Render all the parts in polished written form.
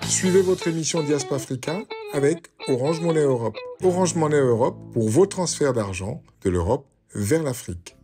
Suivez votre émission Diaspora Africa avec Orange Money Europe. Orange Money Europe pour vos transferts d'argent de l'Europe vers l'Afrique.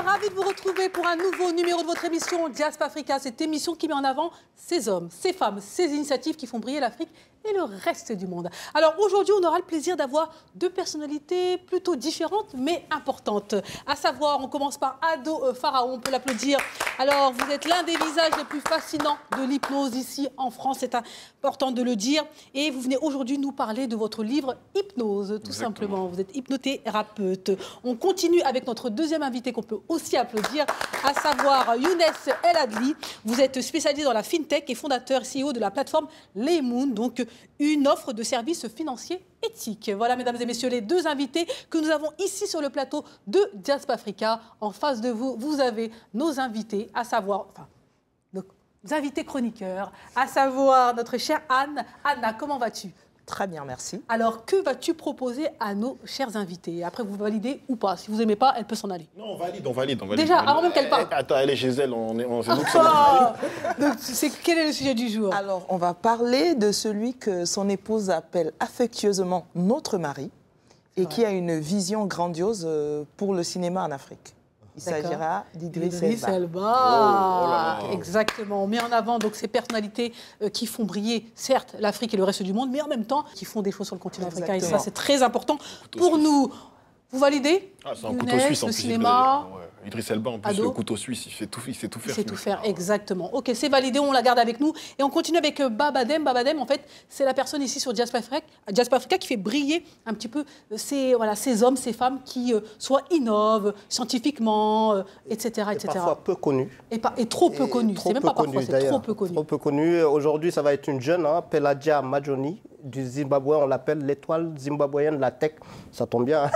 Ravi de vous retrouver pour un nouveau numéro de votre émission Diaspora Africa, cette émission qui met en avant ces hommes, ces femmes, ces initiatives qui font briller l'Afrique et le reste du monde. Alors aujourd'hui, on aura le plaisir d'avoir deux personnalités plutôt différentes mais importantes. À savoir, on commence par Ado Pharaon, on peut l'applaudir. Alors, vous êtes l'un des visages les plus fascinants de l'hypnose ici en France, c'est important de le dire. Et vous venez aujourd'hui nous parler de votre livre Hypnose, tout simplement. Vous êtes hypnothérapeute. On continue avec notre deuxième invité qu'on peut aussi applaudir, à savoir Younes El Adli. Vous êtes spécialisé dans la FinTech et fondateur CEO de la plateforme Laymoon, donc une offre de services financiers éthiques. Voilà, mesdames et messieurs, les deux invités que nous avons ici sur le plateau de Diaspora Africa. En face de vous, vous avez nos invités, à savoir, nos invités chroniqueurs, à savoir notre chère Anne. Anna, comment vas-tu ? Très bien, merci. Alors, que vas-tu proposer à nos chers invités? Après, vous validez ou pas? Si vous n'aimez pas, elle peut s'en aller. Non, on valide. Déjà, avant même qu'elle parle. Attends, elle est chez elle, c'est nous qui Donc, quel est le sujet du jour? Alors, on va parler de celui que son épouse appelle affectueusement notre mari et qui a une vision grandiose pour le cinéma en Afrique. Il s'agira d'Idriss Elba. Exactement. On met en avant donc ces personnalités qui font briller, certes, l'Afrique et le reste du monde, mais en même temps, qui font des choses sur le continent africain. Et ça, c'est très important pour nous. Vous validez? C'est un couteau suisse en le plus. cinéma. Idriss Elba, en plus, Ado. le couteau suisse, il sait tout faire. Il sait tout faire, exactement. Ok, c'est validé, on la garde avec nous. Et on continue avec Babadem. Babadem, en fait, c'est la personne ici sur Diaspora Africa qui fait briller un petit peu ces hommes, ces femmes qui soit innovent scientifiquement, etc. Et parfois peu connus. Et trop peu connus. C'est même pas parfois, c'est trop peu connu. Trop peu connus. Aujourd'hui, ça va être une jeune, Pelagia Majoni, du Zimbabwe. On l'appelle l'étoile zimbabwéenne de la tech. Ça tombe bien.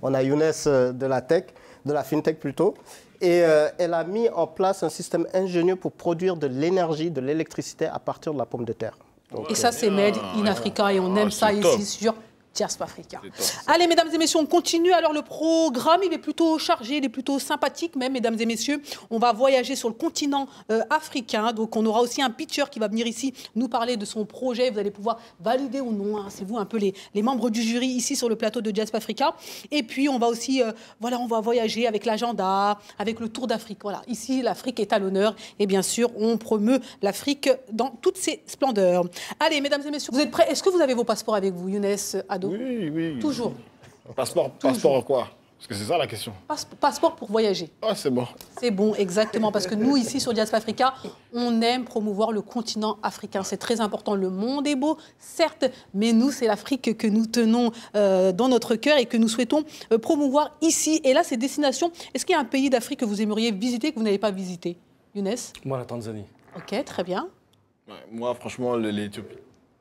On a Younes de la tech. De la FinTech plutôt, et elle a mis en place un système ingénieux pour produire de l'énergie, de l'électricité à partir de la pomme de terre. Donc, et ça, c'est Made in Africa, et on aime ça ici sur Diaspora Africa. Allez, mesdames et messieurs, on continue. Alors, le programme, il est plutôt chargé, il est plutôt sympathique même, mesdames et messieurs. On va voyager sur le continent africain. Donc, on aura aussi un pitcher qui va venir ici nous parler de son projet. Vous allez pouvoir valider ou non. Hein. C'est vous un peu les membres du jury ici sur le plateau de Diaspora Africa. Et puis, on va aussi, on va voyager avec l'agenda, avec le Tour d'Afrique. Voilà, ici, l'Afrique est à l'honneur. Et bien sûr, on promeut l'Afrique dans toutes ses splendeurs. Allez, mesdames et messieurs, vous êtes prêts? Est-ce que vous avez vos passeports avec vous, Younes, Ado? Oui. Toujours. Passeport quoi? Parce que c'est ça la question. Passeport pour voyager. Ah, c'est bon. C'est bon, exactement. Parce que nous, ici, sur Diaspora Africa, on aime promouvoir le continent africain. C'est très important. Le monde est beau, certes, mais nous, c'est l'Afrique que nous tenons dans notre cœur et que nous souhaitons promouvoir ici. Et là, ces destinations, est-ce qu'il y a un pays d'Afrique que vous aimeriez visiter, que vous n'avez pas visité? Younes? Moi, la Tanzanie. Ok, très bien. Ouais, moi, franchement, l'Éthiopie.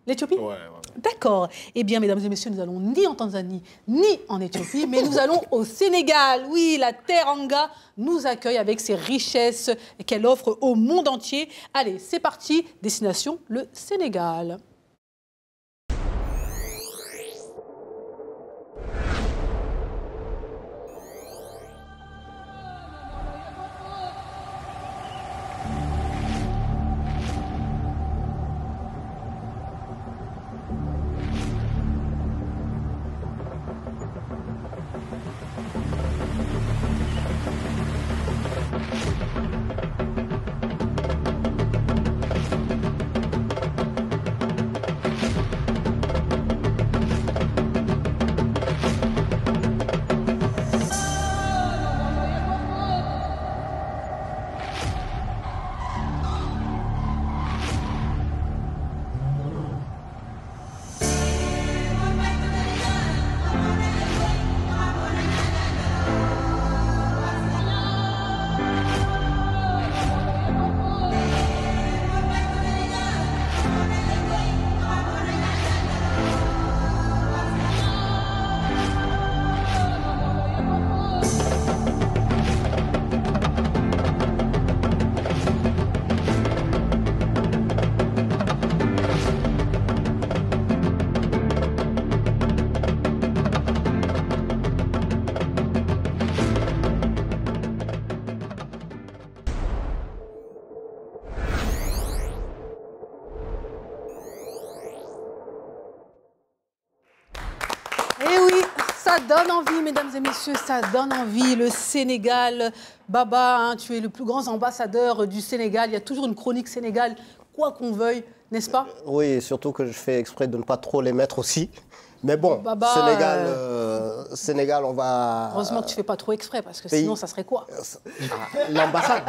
L'Éthiopie? Ouais. D'accord. Eh bien, mesdames et messieurs, nous allons ni en Tanzanie, ni en Éthiopie, mais nous allons au Sénégal. Oui, la Teranga nous accueille avec ses richesses qu'elle offre au monde entier. Allez, c'est parti. Destination, le Sénégal. donne envie, mesdames et messieurs, ça donne envie. Le Sénégal, Baba, hein, tu es le plus grand ambassadeur du Sénégal. Il y a toujours une chronique Sénégal, quoi qu'on veuille, n'est-ce pas? Oui, surtout que je fais exprès de ne pas trop les mettre aussi. Mais bon, Baba, Sénégal, on va... Heureusement que tu ne fais pas trop exprès, parce que sinon, ça serait quoi? L'ambassade.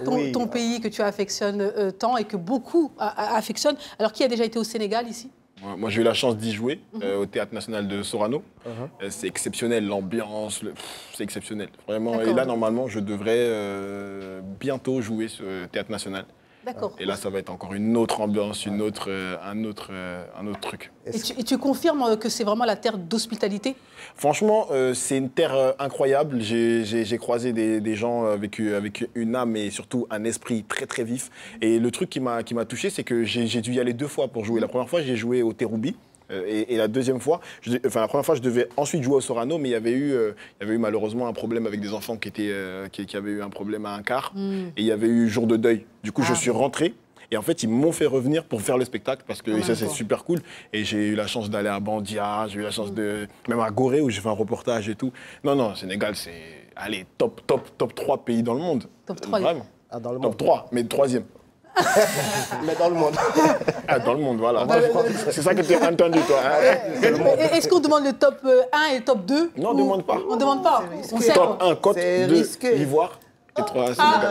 Ton pays que tu affectionnes tant et que beaucoup affectionnent. Alors, qui a déjà été au Sénégal ici? Moi, j'ai eu la chance d'y jouer au Théâtre National de Sorano. C'est exceptionnel, l'ambiance, c'est exceptionnel. Vraiment. Et là, normalement, je devrais bientôt jouer sur le Théâtre National. D'accord. Et là, ça va être encore une autre ambiance, un autre truc. Et tu confirmes que c'est vraiment la terre d'hospitalité? Franchement, c'est une terre incroyable. J'ai croisé des gens avec une âme et surtout un esprit très très vif. Et le truc qui m'a touché, c'est que j'ai dû y aller 2 fois pour jouer. La première fois, j'ai joué au Terroubi. Et la deuxième fois, la première fois, je devais ensuite jouer au Sorano, mais il y avait eu malheureusement un problème avec des enfants qui avaient eu un problème à un quart. Et il y avait eu jour de deuil. Du coup, je suis rentré. Et en fait, ils m'ont fait revenir pour faire le spectacle parce que ça, c'est super cool. Et j'ai eu la chance d'aller à Bandia, j'ai eu la chance même à Gorée où j'ai fait un reportage et tout. Non, Sénégal, c'est, allez, top 3 pays dans le monde. Top 3. Vraiment. Ah, dans le Top 3, mais 3e. Mais dans le monde. Ah, dans le monde, voilà. C'est ça que tu as entendu, toi. Hein. Est-ce qu'on demande le top 1 et le top 2? Non, on ne demande pas. On ne demande pas. On sait. Top 1, Côte, C'est 2, risqué. l'Ivoire. Et 3, Sénégal.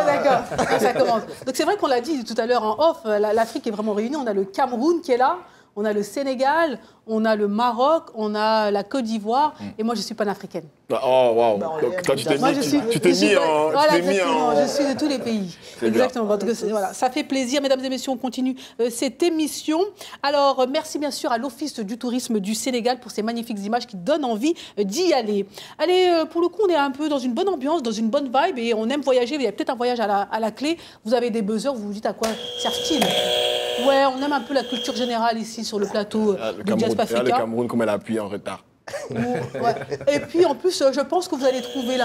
D'accord, ça commence. Donc c'est vrai qu'on l'a dit tout à l'heure en off, l'Afrique est vraiment réunie. On a le Cameroun qui est là, on a le Sénégal, on a le Maroc, on a la Côte d'Ivoire, et moi je suis panafricaine. Oh, waouh. Toi, tu t'es Moi, mis en... Voilà, exactement, je suis de tous les pays. Exactement. En tout cas, voilà, ça fait plaisir, mesdames et messieurs, on continue cette émission. Alors, merci bien sûr à l'Office du tourisme du Sénégal pour ces magnifiques images qui donnent envie d'y aller. Allez, pour le coup, on est un peu dans une bonne ambiance, dans une bonne vibe, et on aime voyager. Il y a peut-être un voyage à la clé. Vous avez des buzzers, vous vous dites à quoi servent-ils? Ouais, on aime un peu la culture générale ici sur le plateau de Jazz Africa. Le Cameroun, comme elle a appuyé en retard. Ouais. Et puis en plus, je pense que vous allez trouver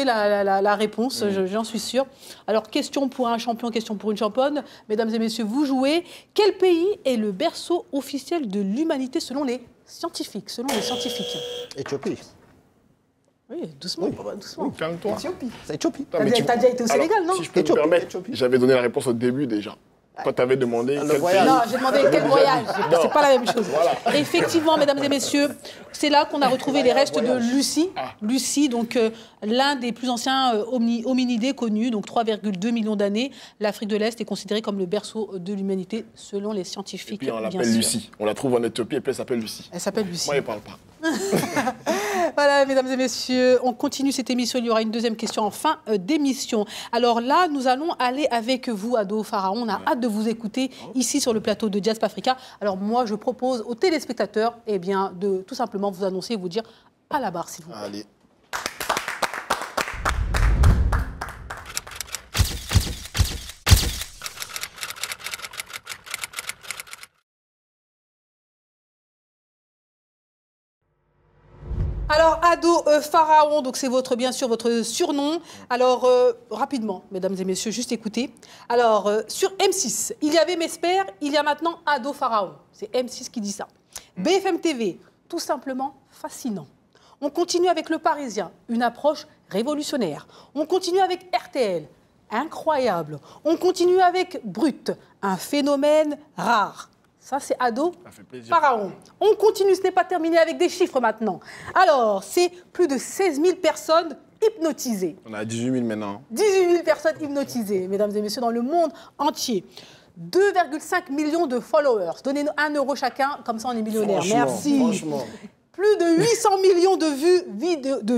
la réponse, j'en suis sûre. Alors, question pour un champion, question pour une championne. Mesdames et messieurs, vous jouez. Quel pays est le berceau officiel de l'humanité selon les scientifiques? Éthiopie. Oui, doucement, doucement. Calme-toi. C'est Éthiopie. T'as déjà été au Sénégal, non? Si je peux me permettre, j'avais donné la réponse au début déjà. Quand tu avais demandé quel voyage. Non, j'ai demandé quel voyage. C'est pas la même chose. Voilà. Effectivement, mesdames et messieurs, c'est là qu'on a retrouvé les restes de Lucie. Lucie, donc l'un des plus anciens hominidés connus, donc 3,2 millions d'années. L'Afrique de l'Est est considérée comme le berceau de l'humanité, selon les scientifiques. Et puis on l'appelle Lucie. On la trouve en Éthiopie et puis elle s'appelle Lucie. Elle s'appelle Lucie. Moi, elle ne parle pas. Voilà, mesdames et messieurs, on continue cette émission. Il y aura une deuxième question en fin d'émission. Alors là, nous allons aller avec vous, Ado Pharaon. On a hâte de vous écouter ici sur le plateau de Jazz Africa. Alors moi, je propose aux téléspectateurs de tout simplement vous annoncer et vous dire à la barre, s'il vous plaît. Allez. Alors, Ado Pharaon, donc c'est bien sûr votre surnom. Alors, rapidement, mesdames et messieurs, juste écoutez. Alors, sur M6, il y avait Mesper, il y a maintenant Ado Pharaon. C'est M6 qui dit ça. BFM TV, tout simplement fascinant. On continue avec Le Parisien, une approche révolutionnaire. On continue avec RTL, incroyable. On continue avec Brut, un phénomène rare. Ça, c'est Ado Pharaon. On continue, ce n'est pas terminé avec des chiffres maintenant. Alors, c'est plus de 16 000 personnes hypnotisées. On a 18 000 maintenant. 18 000 personnes hypnotisées, mesdames et messieurs, dans le monde entier. 2,5 millions de followers. Donnez-nous 1 euro chacun, comme ça on est millionnaire. Merci. Franchement. Plus de 800 millions de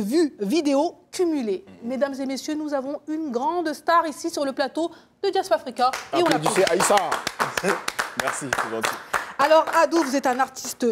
vues vidéo cumulées. Mesdames et messieurs, nous avons une grande star ici sur le plateau de Jazz Africa. Et on Applaudissez Aïssa. Merci, c'est gentil. Alors, Ado, vous êtes un artiste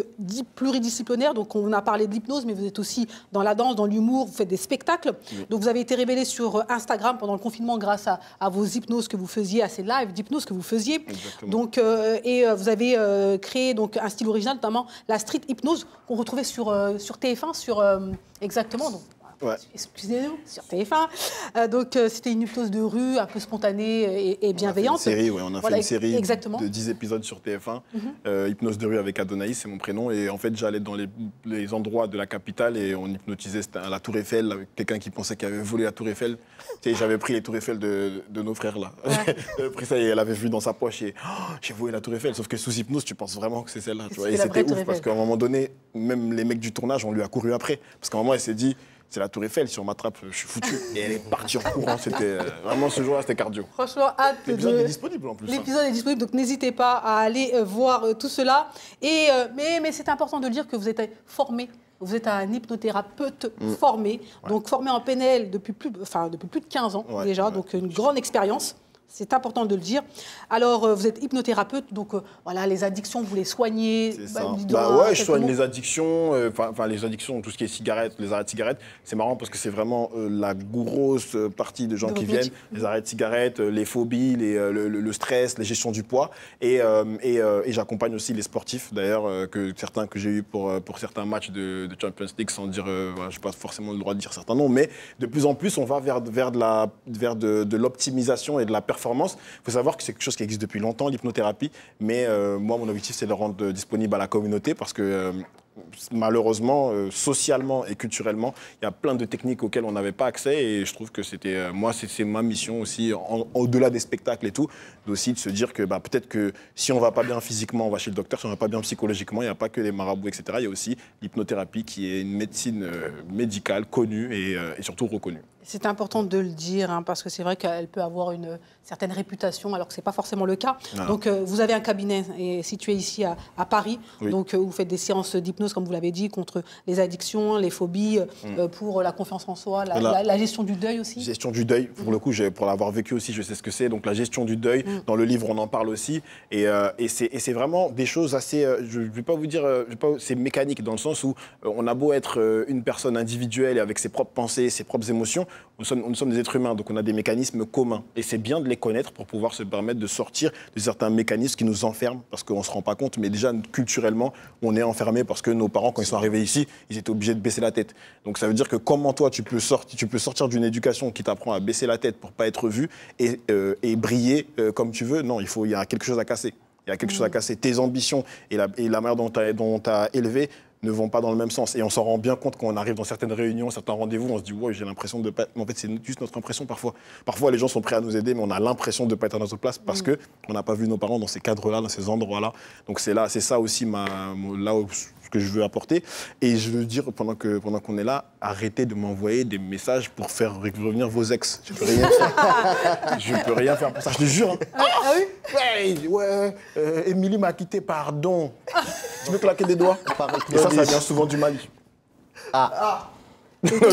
pluridisciplinaire, donc on a parlé de l'hypnose, mais vous êtes aussi dans la danse, dans l'humour, vous faites des spectacles. Oui. Donc, vous avez été révélé sur Instagram pendant le confinement grâce à vos hypnoses que vous faisiez, à ces lives d'hypnose que vous faisiez. Exactement. Donc, vous avez créé donc, un style original, notamment la street hypnose, qu'on retrouvait sur TF1, exactement. Donc, Ouais. Excusez-nous, sur TF1. Donc, c'était une hypnose de rue, un peu spontanée et bienveillante. On a fait une série exactement. de 10 épisodes sur TF1. Hypnose de rue avec Adonaïs, c'est mon prénom. Et en fait, j'allais dans les endroits de la capitale et on hypnotisait. C'était à la Tour Eiffel, avec quelqu'un qui pensait qu'il avait volé la Tour Eiffel. Tu sais, j'avais pris les Tours Eiffel de nos frères, là. Ouais. J'avais pris ça et elle avait vu dans sa poche et j'ai volé la Tour Eiffel. Sauf que sous hypnose, tu penses vraiment que c'est celle-là. Et c'était ouf parce qu'à un moment donné, même les mecs du tournage, on lui a couru après. Parce qu'à un moment, elle s'est dit, c'est la Tour Eiffel, si on m'attrape, je suis foutu. Et elle est partie en courant. C'était vraiment ce jour-là, c'était cardio. Franchement, hâte. L'épisode est disponible en plus. L'épisode est disponible, donc n'hésitez pas à aller voir tout cela. Mais c'est important de dire que vous êtes formé. Vous êtes un hypnothérapeute formé, donc formé en PNL depuis plus de 15 ans déjà, donc une grande expérience. C'est important de le dire. Alors, vous êtes hypnothérapeute, donc voilà, les addictions, vous les soignez. C'est ça. Ouais, je soigne les addictions, les addictions, tout ce qui est cigarettes, les arrêts de cigarettes. C'est marrant parce que c'est vraiment la grosse partie de gens qui viennent. Les arrêts de cigarettes, les phobies, le stress, les gestions du poids. Et j'accompagne aussi les sportifs, d'ailleurs, certains que j'ai eu pour certains matchs de Champions League, sans dire, je n'ai pas forcément le droit de dire certains noms, mais de plus en plus, on va vers de l'optimisation et de la performance. Il faut savoir que c'est quelque chose qui existe depuis longtemps, l'hypnothérapie, mais moi, mon objectif, c'est de le rendre disponible à la communauté parce que malheureusement, socialement et culturellement, il y a plein de techniques auxquelles on n'avait pas accès et je trouve que c'était, moi, c'est ma mission aussi, au-delà des spectacles et tout, aussi de se dire que peut-être que si on ne va pas bien physiquement, on va chez le docteur, si on ne va pas bien psychologiquement, il n'y a pas que les marabouts, etc. Il y a aussi l'hypnothérapie qui est une médecine médicale connue et surtout reconnue. C'est important de le dire, parce que c'est vrai qu'elle peut avoir une certaine réputation, alors que ce n'est pas forcément le cas. Non. Donc, vous avez un cabinet situé ici à Paris. Oui. Donc, vous faites des séances d'hypnose, comme vous l'avez dit, contre les addictions, les phobies, pour la confiance en soi, la gestion du deuil aussi. Gestion du deuil, pour le coup, pour l'avoir vécu aussi, je sais ce que c'est. Donc, la gestion du deuil, dans le livre, on en parle aussi. Et c'est vraiment des choses assez, je ne vais pas vous dire, c'est mécanique, dans le sens où on a beau être une personne individuelle et avec ses propres pensées, ses propres émotions, nous sommes des êtres humains, donc on a des mécanismes communs. Et c'est bien de les connaître pour pouvoir se permettre de sortir de certains mécanismes qui nous enferment, parce qu'on ne se rend pas compte, mais déjà, culturellement, on est enfermé parce que nos parents, quand ils sont arrivés ici, ils étaient obligés de baisser la tête. Donc ça veut dire que comment toi, tu peux sortir d'une éducation qui t'apprend à baisser la tête pour ne pas être vu et briller comme tu veux. Non, il y a quelque chose à casser. Il y a quelque chose à casser. Tes ambitions et la manière dont tu as élevé ne vont pas dans le même sens. Et on s'en rend bien compte quand on arrive dans certaines réunions, certains rendez-vous, on se dit « ouais, j'ai l'impression de pas... » Mais en fait, c'est juste notre impression parfois. Parfois, les gens sont prêts à nous aider, mais on a l'impression de ne pas être à notre place parce qu'on n'a pas vu nos parents dans ces cadres-là, dans ces endroits-là. Donc c'est ça aussi ce que je veux apporter. Et je veux dire, pendant qu'on est là, arrêtez de m'envoyer des messages pour faire revenir vos ex. Je peux rien faire. Je peux rien faire pour ça, je te jure. Ah oui? Ouais, Émilie m'a quitté, pardon. Tu veux claquer des doigts? Et ça vient souvent du Mali. Émilie,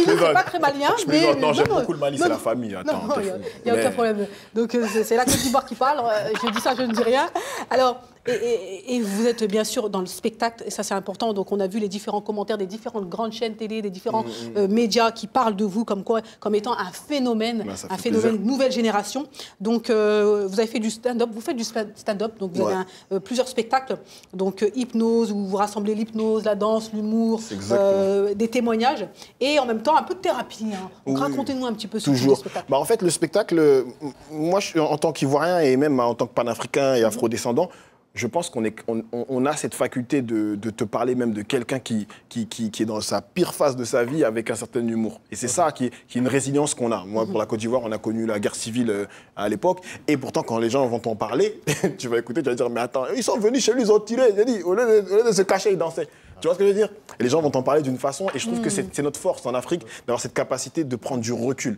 c'est pas très malien, mais... Non, j'aime beaucoup le Mali, c'est la famille. Attends, il n'y a aucun problème. Donc, c'est la Côte d'Ivoire qui parle. Je dis ça, je ne dis rien. Alors, et vous êtes bien sûr dans le spectacle, et ça c'est important. Donc, on a vu les différents commentaires des différentes grandes chaînes télé, des différents médias qui parlent de vous comme étant un phénomène, de nouvelle génération. Donc, vous avez fait du stand-up, vous faites du stand-up, donc vous avez plusieurs spectacles. Donc, hypnose, où vous rassemblez l'hypnose, la danse, l'humour, des témoignages, et en même temps un peu de thérapie. Donc, racontez-nous un petit peu ce type de spectacle. En fait, le spectacle, moi, en tant qu'Ivoirien et même en tant que panafricain et afrodescendant, je pense qu'on a cette faculté de te parler même de quelqu'un qui est dans sa pire phase de sa vie avec un certain humour. Et c'est ça qui est une résilience qu'on a. Moi, pour la Côte d'Ivoire, on a connu la guerre civile à l'époque. Et pourtant, quand les gens vont t'en parler, tu vas écouter, tu vas dire, mais attends, ils sont venus chez lui, ils ont tiré. Au lieu de se cacher, ils dansaient. Tu vois ce que je veux dire? Et les gens vont t'en parler d'une façon, et je trouve que c'est notre force en Afrique d'avoir cette capacité de prendre du recul.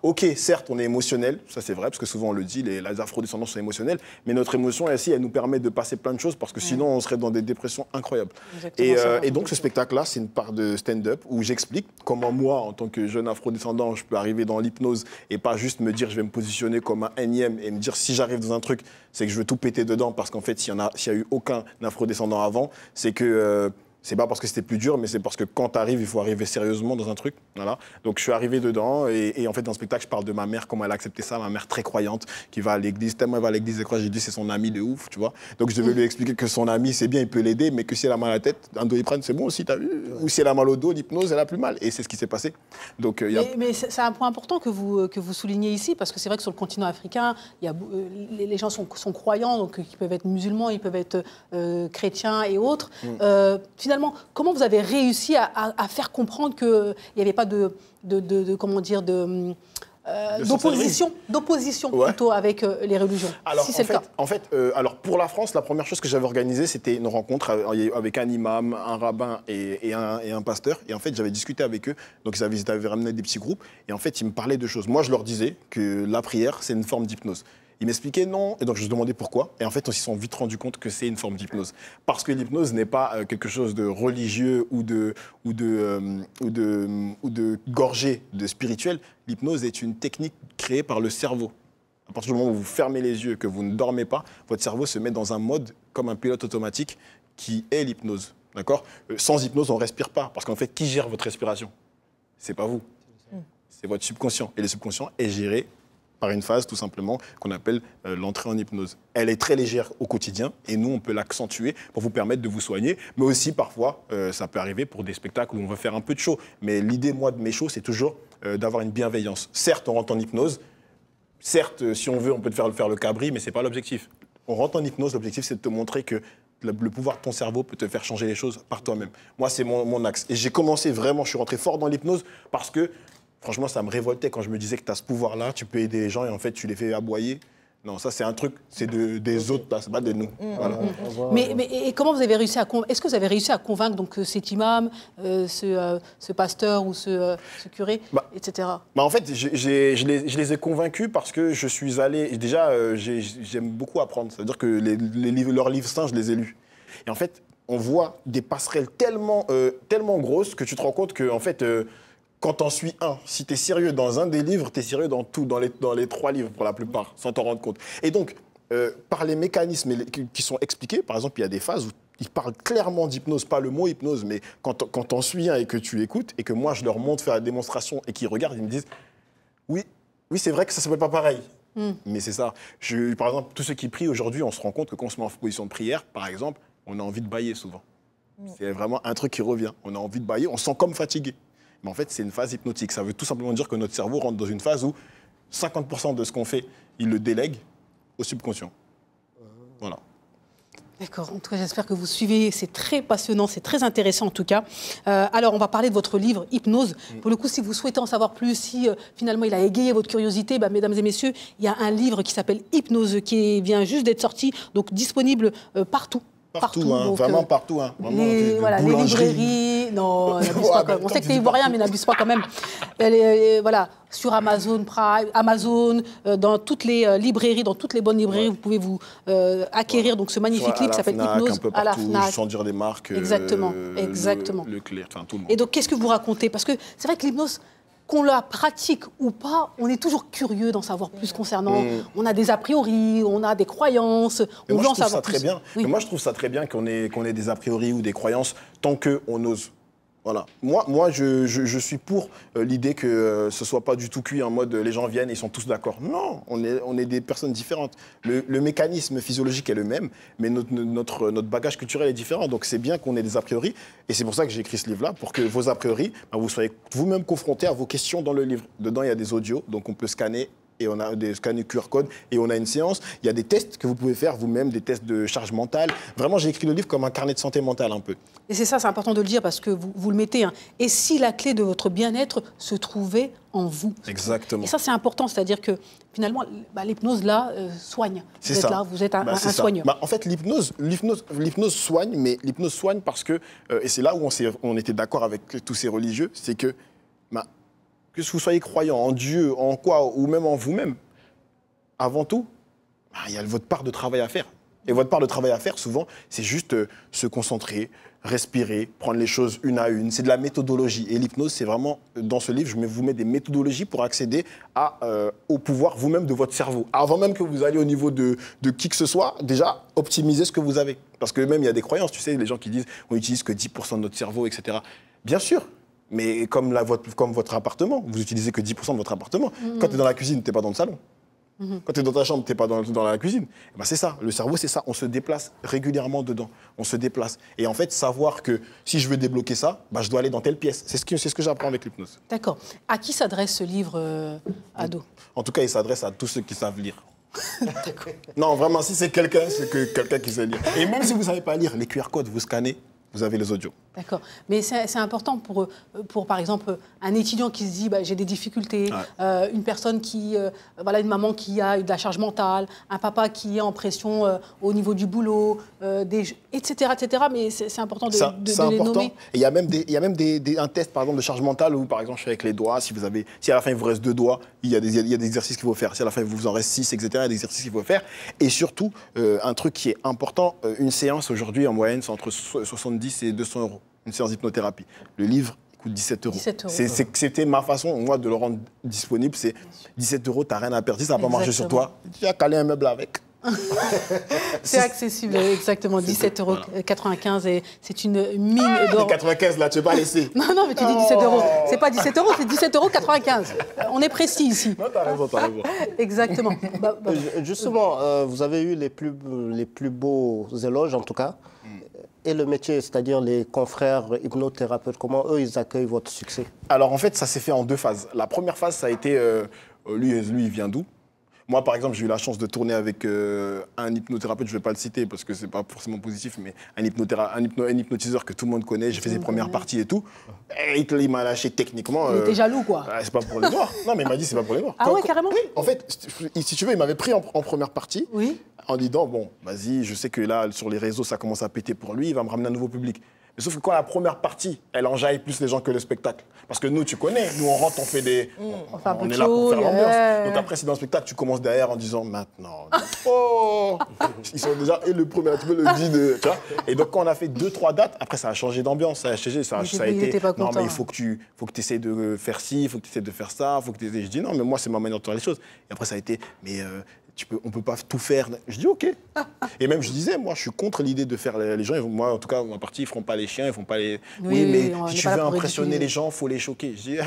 Ok, certes, on est émotionnel, ça c'est vrai, parce que souvent on le dit, les afrodescendants sont émotionnels, mais notre émotion aussi, elle nous permet de passer plein de choses, parce que sinon on serait dans des dépressions incroyables. Et donc ce spectacle-là, c'est une part de stand-up où j'explique comment moi, en tant que jeune afrodescendant, je peux arriver dans l'hypnose et pas juste me dire je vais me positionner comme un énième et me dire si j'arrive dans un truc, c'est que je veux tout péter dedans, parce qu'en fait, s'il y a eu aucun afrodescendant avant, c'est que C'est pas parce que c'était plus dur, mais c'est parce que quand tu arrives, il faut arriver sérieusement dans un truc. Voilà. Donc je suis arrivé dedans et en fait dans le spectacle, je parle de ma mère, comment elle a accepté ça, ma mère très croyante, qui va à l'église, tellement elle va à l'église, elle croit, j'ai dit c'est son ami de ouf, tu vois. Donc je devais lui expliquer que son ami, c'est bien, il peut l'aider, mais que si elle a mal à la tête, un Doliprane, c'est bon aussi, t'as vu. Ou si elle a mal au dos, l'hypnose, elle a plus mal. Et c'est ce qui s'est passé. Donc, mais c'est un point important que vous soulignez ici, parce que c'est vrai que sur le continent africain, les gens sont croyants, donc ils peuvent être musulmans, ils peuvent être chrétiens et autres. Finalement, comment vous avez réussi à faire comprendre qu'il n'y avait pas d'opposition plutôt avec les religions, alors, si c'est le cas. En fait, pour la France, la première chose que j'avais organisée, c'était une rencontre avec un imam, un rabbin et un pasteur. Et en fait, j'avais discuté avec eux. Donc, ils avaient ramené des petits groupes. Et en fait, ils me parlaient de choses. Moi, je leur disais que la prière, c'est une forme d'hypnose. Ils m'expliquaient non, et donc je demandais pourquoi. Et en fait, ils se sont vite rendus compte que c'est une forme d'hypnose. Parce que l'hypnose n'est pas quelque chose de religieux ou de gorgé de spirituel. L'hypnose est une technique créée par le cerveau. À partir du moment où vous fermez les yeux, que vous ne dormez pas, votre cerveau se met dans un mode comme un pilote automatique qui est l'hypnose. D'accord ? Sans hypnose, on ne respire pas. Parce qu'en fait, qui gère votre respiration ? C'est pas vous. C'est votre subconscient. Et le subconscient est géré par une phase tout simplement qu'on appelle l'entrée en hypnose. Elle est très légère au quotidien et nous, on peut l'accentuer pour vous permettre de vous soigner. Mais aussi, parfois, ça peut arriver pour des spectacles où on va faire un peu de show. Mais l'idée, moi, de mes shows, c'est toujours d'avoir une bienveillance. Certes, on rentre en hypnose. Certes, si on veut, on peut faire le cabri, mais ce n'est pas l'objectif. On rentre en hypnose, l'objectif, c'est de te montrer que le pouvoir de ton cerveau peut te faire changer les choses par toi-même. Moi, c'est mon axe. Et j'ai commencé vraiment, je suis rentré fort dans l'hypnose parce que franchement, ça me révoltait quand je me disais que tu as ce pouvoir-là, tu peux aider les gens et en fait, tu les fais aboyer. Non, ça, c'est un truc, c'est des autres, c'est pas de nous. Voilà. Mais comment vous avez réussi est-ce que vous avez réussi à convaincre donc, cet imam, ce pasteur ou ce curé, etc. En fait, je les ai convaincus parce que je suis allé... Déjà, j'aime beaucoup apprendre. C'est-à-dire que leurs livres saints, je les ai lus. Et en fait, on voit des passerelles tellement grosses que tu te rends compte que, en fait... quand t'en suis un, si t'es sérieux dans un des livres, t'es sérieux dans tout, dans les 3 livres pour la plupart, sans t'en rendre compte. Et donc, par les mécanismes qui sont expliqués, par exemple, il y a des phases où ils parlent clairement d'hypnose, pas le mot hypnose, mais quand t'en suis un et que tu écoutes, et que moi je leur montre faire la démonstration et qu'ils regardent, ils me disent oui, c'est vrai que ça ne s'appelle pas pareil. Mais c'est ça. Par exemple, tous ceux qui prient aujourd'hui, on se rend compte que quand on se met en position de prière, par exemple, on a envie de bâiller souvent. C'est vraiment un truc qui revient. On a envie de bâiller, on se sent comme fatigué. Mais en fait, c'est une phase hypnotique. Ça veut tout simplement dire que notre cerveau rentre dans une phase où 50% de ce qu'on fait, il le délègue au subconscient. Voilà. D'accord. En tout cas, j'espère que vous suivez. C'est très passionnant, c'est très intéressant en tout cas. Alors, on va parler de votre livre Hypnose. Pour le coup, si vous souhaitez en savoir plus, si finalement il a égayé votre curiosité, mesdames et messieurs, il y a un livre qui s'appelle Hypnose qui vient juste d'être sorti, donc disponible partout. Partout, donc, vraiment partout. Vraiment, les librairies, non, n'abuse pas quand même. On sait que tu es ivoirien, mais n'abuse pas quand même. Sur Amazon Prime, dans toutes les librairies, dans toutes les bonnes librairies, vous pouvez vous acquérir donc, ce magnifique livre qui s'appelle Hypnose. Un peu partout, à la Fnac, sans dire des marques. Exactement. Leclerc, tout le monde. Et donc, qu'est-ce que vous racontez? Parce que c'est vrai que l'hypnose, qu'on la pratique ou pas, on est toujours curieux d'en savoir plus concernant. On a des a priori, on a des croyances, on veut en savoir plus. Moi, je trouve ça très bien qu'on ait des a priori ou des croyances tant qu'on ose. Voilà. Moi je suis pour l'idée que ce ne soit pas du tout cuit en mode les gens viennent et ils sont tous d'accord. Non, on est des personnes différentes. Le mécanisme physiologique est le même, mais notre bagage culturel est différent. Donc c'est bien qu'on ait des a priori. Et c'est pour ça que j'ai écrit ce livre-là, pour que vos a priori, vous soyez vous-même confrontés à vos questions dans le livre. Dedans, il y a des audios, donc on peut scanner. Et on a des scanners QR code et on a une séance. Il y a des tests que vous pouvez faire vous-même, des tests de charge mentale. Vraiment, j'ai écrit le livre comme un carnet de santé mentale un peu. Et c'est ça, c'est important de le dire parce que vous le mettez. Et si la clé de votre bien-être se trouvait en vous. Exactement. Et ça, c'est important. C'est-à-dire que finalement, l'hypnose, là, soigne. C'est vous êtes ça. là, vous êtes un soigneur. En fait, l'hypnose soigne, mais l'hypnose soigne parce que, et c'est là où on était d'accord avec tous ces religieux, c'est que vous soyez croyant en Dieu, en quoi, ou même en vous-même, avant tout, il y a votre part de travail à faire. Et votre part de travail à faire, souvent, c'est juste se concentrer, respirer, prendre les choses une à une. C'est de la méthodologie. Et l'hypnose, c'est vraiment, dans ce livre, je vous mets des méthodologies pour accéder au pouvoir vous-même de votre cerveau. Avant même que vous alliez au niveau de qui que ce soit, déjà, optimisez ce que vous avez. Parce que même, il y a des croyances, tu sais, les gens qui disent on n'utilise que 10% de notre cerveau, etc. Bien sûr, mais comme votre appartement, vous utilisez que 10% de votre appartement. Quand tu es dans la cuisine, tu n'es pas dans le salon. Quand tu es dans ta chambre, tu n'es pas dans la cuisine. Ben c'est ça, le cerveau, c'est ça. On se déplace régulièrement dedans. On se déplace. Et en fait, savoir que si je veux débloquer ça, ben, je dois aller dans telle pièce. C'est ce que j'apprends avec l'hypnose. D'accord. À qui s'adresse ce livre, ado? En tout cas, il s'adresse à tous ceux qui savent lire. Non, vraiment, si c'est quelqu'un, c'est que quelqu'un qui sait lire. Et même si vous ne savez pas lire, les QR codes, vous scannez, vous avez les audios. D'accord. Mais c'est important pour, par exemple, un étudiant qui se dit j'ai des difficultés, une personne qui, une maman qui a de la charge mentale, un papa qui est en pression au niveau du boulot, etc., etc. Mais c'est important de les nommer. Et il y a même, un test, par exemple, de charge mentale où, par exemple, je fais avec les doigts. Si à la fin, il vous reste 2 doigts, il y a des exercices qu'il faut faire. Si à la fin, il vous en reste 6, etc., il y a des exercices qu'il faut faire. Et surtout, un truc qui est important, une séance aujourd'hui, en moyenne, c'est entre 70 et 200 euros. Une séance d'hypnothérapie. Le livre coûte 17 euros. 17 euros. C'était ma façon, moi, de le rendre disponible. C'est 17 euros, tu n'as rien à perdre. Si ça n'a pas marché sur toi, tu as calé un meuble avec. C'est accessible, exactement. 17,95 €. Et c'est une mine d'or. 95 là, tu ne veux pas laisser. Non, mais tu dis 17 euros. C'est pas 17 euros, c'est 17,95 €. On est précis ici. Non, t'as raison. Exactement. Justement, vous avez eu les plus beaux éloges, en tout cas. Et le métier, c'est-à-dire les confrères hypnothérapeutes, comment eux, ils accueillent votre succès? Alors, en fait, ça s'est fait en 2 phases. La première phase, ça a été... lui, il vient d'où? Moi, par exemple, j'ai eu la chance de tourner avec un hypnothérapeute, je ne vais pas le citer parce que ce n'est pas forcément positif, mais un hypnotiseur que tout le monde connaît. J'ai fait ses premières parties et tout. Et il m'a lâché techniquement. Il était jaloux, quoi. C'est pas pour les noirs. Non, mais il m'a dit c'est pas pour les noirs. Ah ouais, carrément? Oui, en fait, si tu veux, il m'avait pris en première partie. Oui. En disant, bon, vas-y, je sais que là, sur les réseaux, ça commence à péter pour lui, il va me ramener un nouveau public. Mais sauf que quand la première partie, elle enjaille plus les gens que le spectacle. Parce que nous, tu connais, nous, on rentre, on fait des... On est là pour faire l'ambiance. Donc après, si dans le spectacle, tu commences derrière en disant, maintenant... Oh ils sont déjà... Et le premier, tu peux le dire, tu vois. Et donc, quand on a fait 2-3 dates, après, ça a changé d'ambiance, ça a changé, ça a été... Non, mais il faut que tu essaies de faire ci, il faut que tu essaies de faire ça, faut que tu... Je dis, non, mais moi, c'est ma manière de faire les choses. Et après, ça a été, mais... on ne peut pas tout faire. Je dis OK. Et même, je disais, moi, je suis contre l'idée de faire les gens. Moi, en tout cas, ma partie, ils ne feront pas les chiens, ils ne font pas les... Oui, mais si tu veux impressionner les gens, il faut les choquer. Je dis,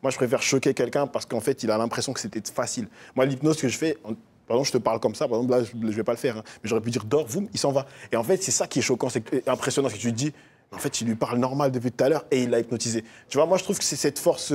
moi, je préfère choquer quelqu'un parce qu'en fait, il a l'impression que c'était facile. Moi, l'hypnose que je fais... Par exemple, je te parle comme ça, par exemple, là, je ne vais pas le faire. Hein, mais j'aurais pu dire, dors, boum, il s'en va. Et en fait, c'est ça qui est choquant, c'est impressionnant, c'est que tu te dis, en fait, il lui parle normal depuis tout à l'heure et il l'a hypnotisé. Tu vois, moi, je trouve que c'est cette force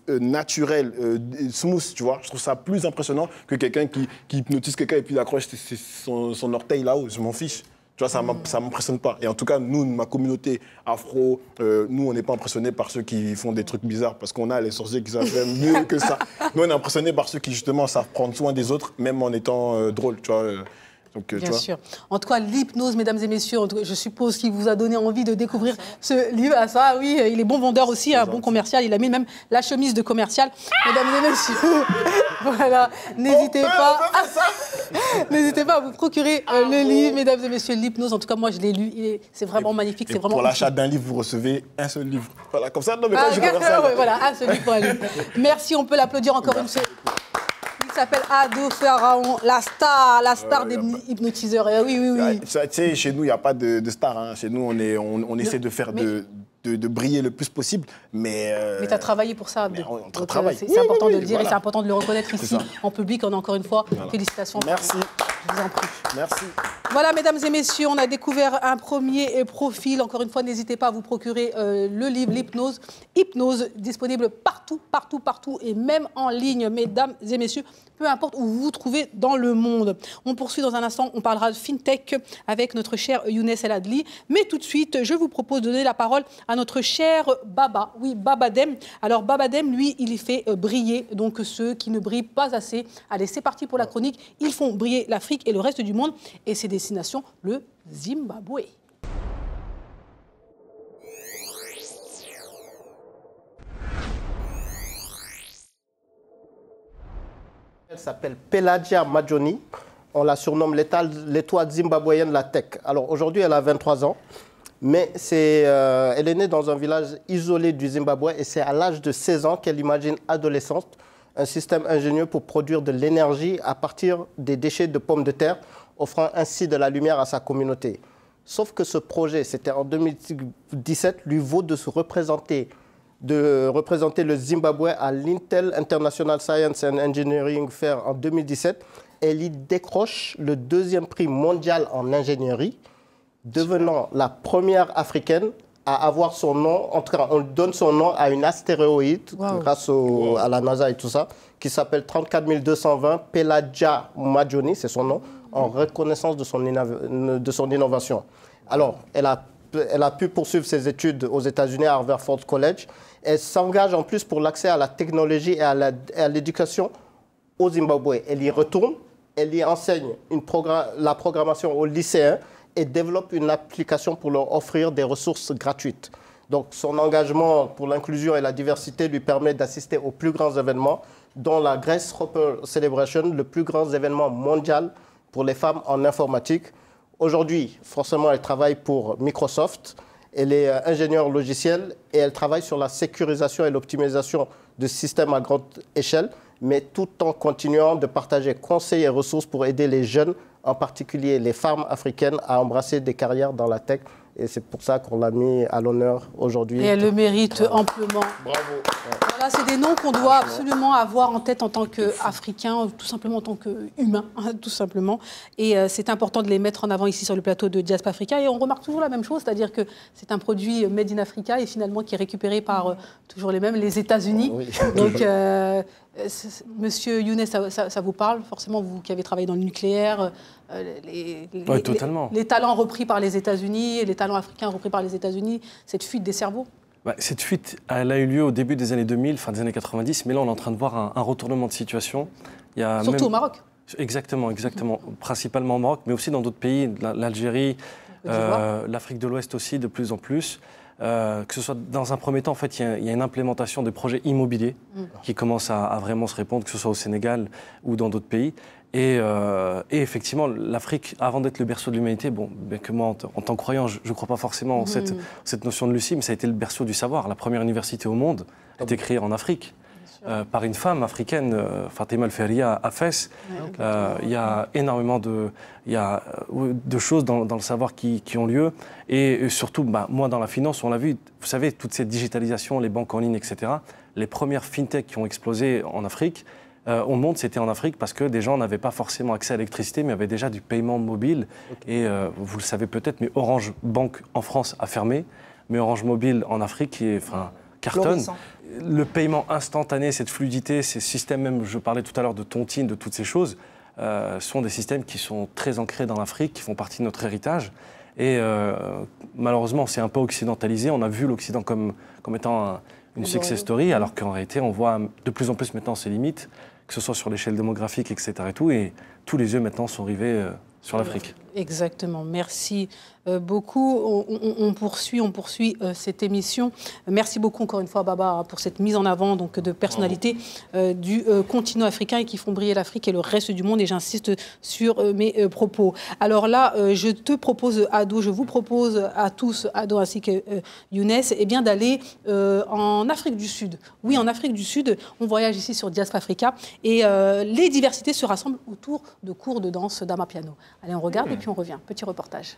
naturelle, smooth, tu vois. Je trouve ça plus impressionnant que quelqu'un qui hypnotise quelqu'un et puis il accroche son orteil là-haut. Je m'en fiche. Tu vois, ça ne m'impressionne pas. Et en tout cas, nous, ma communauté afro, nous, on n'est pas impressionnés par ceux qui font des trucs bizarres parce qu'on a les sorciers qui savent faire mieux que ça. Nous, on est impressionnés par ceux qui, justement, savent prendre soin des autres, même en étant drôles, tu vois. Donc, bien sûr. En tout cas, l'hypnose, mesdames et messieurs, je suppose qu'il vous a donné envie de découvrir ce livre. Ah, ça, oui, il est bon vendeur aussi, un bon commercial. Il a mis même la chemise de commercial. Mesdames et messieurs, voilà, n'hésitez pas à vous procurer le livre, mesdames et messieurs, l'hypnose. En tout cas, moi, je l'ai lu. C'est vraiment magnifique. C'est vraiment. Pour l'achat d'un livre, vous recevez un seul livre. Voilà, comme ça, non, mais pas voilà, un seul livre pour un livre. Merci, on peut l'applaudir encore une fois. Il s'appelle Ado Pharaon, la star des hypnotiseurs. Oui. Tu sais, chez nous, il n'y a pas de star. Hein. Chez nous, on essaie de faire de briller le plus possible. Mais tu as travaillé pour ça. On travaille. C'est important de le dire et c'est important de le reconnaître ici, en public. Encore une fois, félicitations. Merci. Je vous en prie. Merci. Voilà, mesdames et messieurs, on a découvert un premier profil. Encore une fois, n'hésitez pas à vous procurer le livre L'hypnose. Hypnose, disponible partout, et même en ligne, mesdames et messieurs, peu importe où vous vous trouvez dans le monde. On poursuit dans un instant, on parlera de FinTech avec notre cher Younes El Adli. Mais tout de suite, je vous propose de donner la parole à notre cher Baba. Oui, Babadem. Alors, Babadem, lui, il y fait briller donc ceux qui ne brillent pas assez. Allez, c'est parti pour la chronique. Ils font briller l'Afrique et le reste du monde. Et c'est destination le Zimbabwe. Elle s'appelle Pelagia Majoni. On la surnomme l'étoile zimbabwéenne de la tech. Alors aujourd'hui, elle a 23 ans, mais elle est née dans un village isolé du Zimbabwe et c'est à l'âge de 16 ans qu'elle imagine adolescente un système ingénieux pour produire de l'énergie à partir des déchets de pommes de terre, offrant ainsi de la lumière à sa communauté. Sauf que ce projet, c'était en 2017, lui vaut de représenter le Zimbabwe à l'Intel International Science and Engineering Fair en 2017. Elle y décroche le 2e prix mondial en ingénierie, devenant la première africaine à avoir son nom. En tout cas, on donne son nom à une astéroïde grâce à la NASA et tout ça, qui s'appelle 34220 Pelagia Majoni, c'est son nom, en reconnaissance de son innovation. Alors, elle a pu poursuivre ses études aux États-Unis à Harvard College. Elle s'engage en plus pour l'accès à la technologie et à l'éducation au Zimbabwe. Elle y retourne, elle y enseigne la programmation aux lycéens et développe une application pour leur offrir des ressources gratuites. Donc son engagement pour l'inclusion et la diversité lui permet d'assister aux plus grands événements, dont la Grace Hopper Celebration, le plus grand événement mondial pour les femmes en informatique. Aujourd'hui, forcément, elle travaille pour Microsoft. Elle est ingénieure logicielle et elle travaille sur la sécurisation et l'optimisation de systèmes à grande échelle, mais tout en continuant de partager conseils et ressources pour aider les jeunes, en particulier les femmes africaines, à embrasser des carrières dans la tech. Et c'est pour ça qu'on l'a mis à l'honneur aujourd'hui. Et elle le mérite amplement. Bravo. Voilà, c'est des noms qu'on doit absolument avoir en tête en tant qu'Africain, tout simplement en tant qu'humain, tout simplement. Et c'est important de les mettre en avant ici sur le plateau de Diaspora Africa. Et on remarque toujours la même chose, c'est-à-dire que c'est un produit made in Africa et finalement qui est récupéré par toujours les mêmes, les États-Unis. Oui. Donc, Monsieur Younes, ça vous parle forcément, vous qui avez travaillé dans le nucléaire, totalement. Les talents repris par les États-Unis, les talents africains repris par les États-Unis, cette fuite des cerveaux. Cette fuite, elle a eu lieu au début des années 2000, fin des années 90, mais là on est en train de voir un retournement de situation. Surtout au Maroc. Exactement. Principalement au Maroc, mais aussi dans d'autres pays, l'Algérie, l'Afrique de l'Ouest aussi, de plus en plus. Que ce soit dans un premier temps, en fait, il y a une implémentation de projets immobiliers qui commencent à vraiment se répandre, que ce soit au Sénégal ou dans d'autres pays. Et effectivement, l'Afrique, avant d'être le berceau de l'humanité, bien que moi, en tant que croyant, je ne crois pas forcément en cette notion de Lucie, mais ça a été le berceau du savoir. La première université au monde a été créée en Afrique. Par une femme africaine, Fatima El-Fehriya à Fès. Il y a énormément de choses dans le savoir qui ont lieu. Et surtout, moi, dans la finance, on l'a vu, vous savez, toute cette digitalisation, les banques en ligne, etc., les premières fintechs qui ont explosé en Afrique, au monde, c'était en Afrique parce que des gens n'avaient pas forcément accès à l'électricité, mais avaient déjà du paiement mobile. Et vous le savez peut-être, mais Orange Bank en France a fermé, mais Orange Mobile en Afrique, cartonne. Le paiement instantané, cette fluidité, ces systèmes, même je parlais tout à l'heure de tontine, de toutes ces choses, sont des systèmes qui sont très ancrés dans l'Afrique, qui font partie de notre héritage. Et malheureusement, c'est un peu occidentalisé. On a vu l'Occident comme étant une success story, alors qu'en réalité, on voit de plus en plus maintenant ses limites, que ce soit sur l'échelle démographique, etc. Et tous les yeux maintenant sont rivés sur l'Afrique. Exactement. Merci beaucoup. On poursuit cette émission. Merci beaucoup encore une fois, Baba, pour cette mise en avant donc, de personnalités du continent africain et qui font briller l'Afrique et le reste du monde. Et j'insiste sur mes propos. Alors là, je vous propose à tous, Ado ainsi que Younes, d'aller en Afrique du Sud. Oui, en Afrique du Sud, on voyage ici sur Diaspora Africa et les diversités se rassemblent autour de cours de danse d'Amapiano. Allez, on regarde et puis on revient. Petit reportage.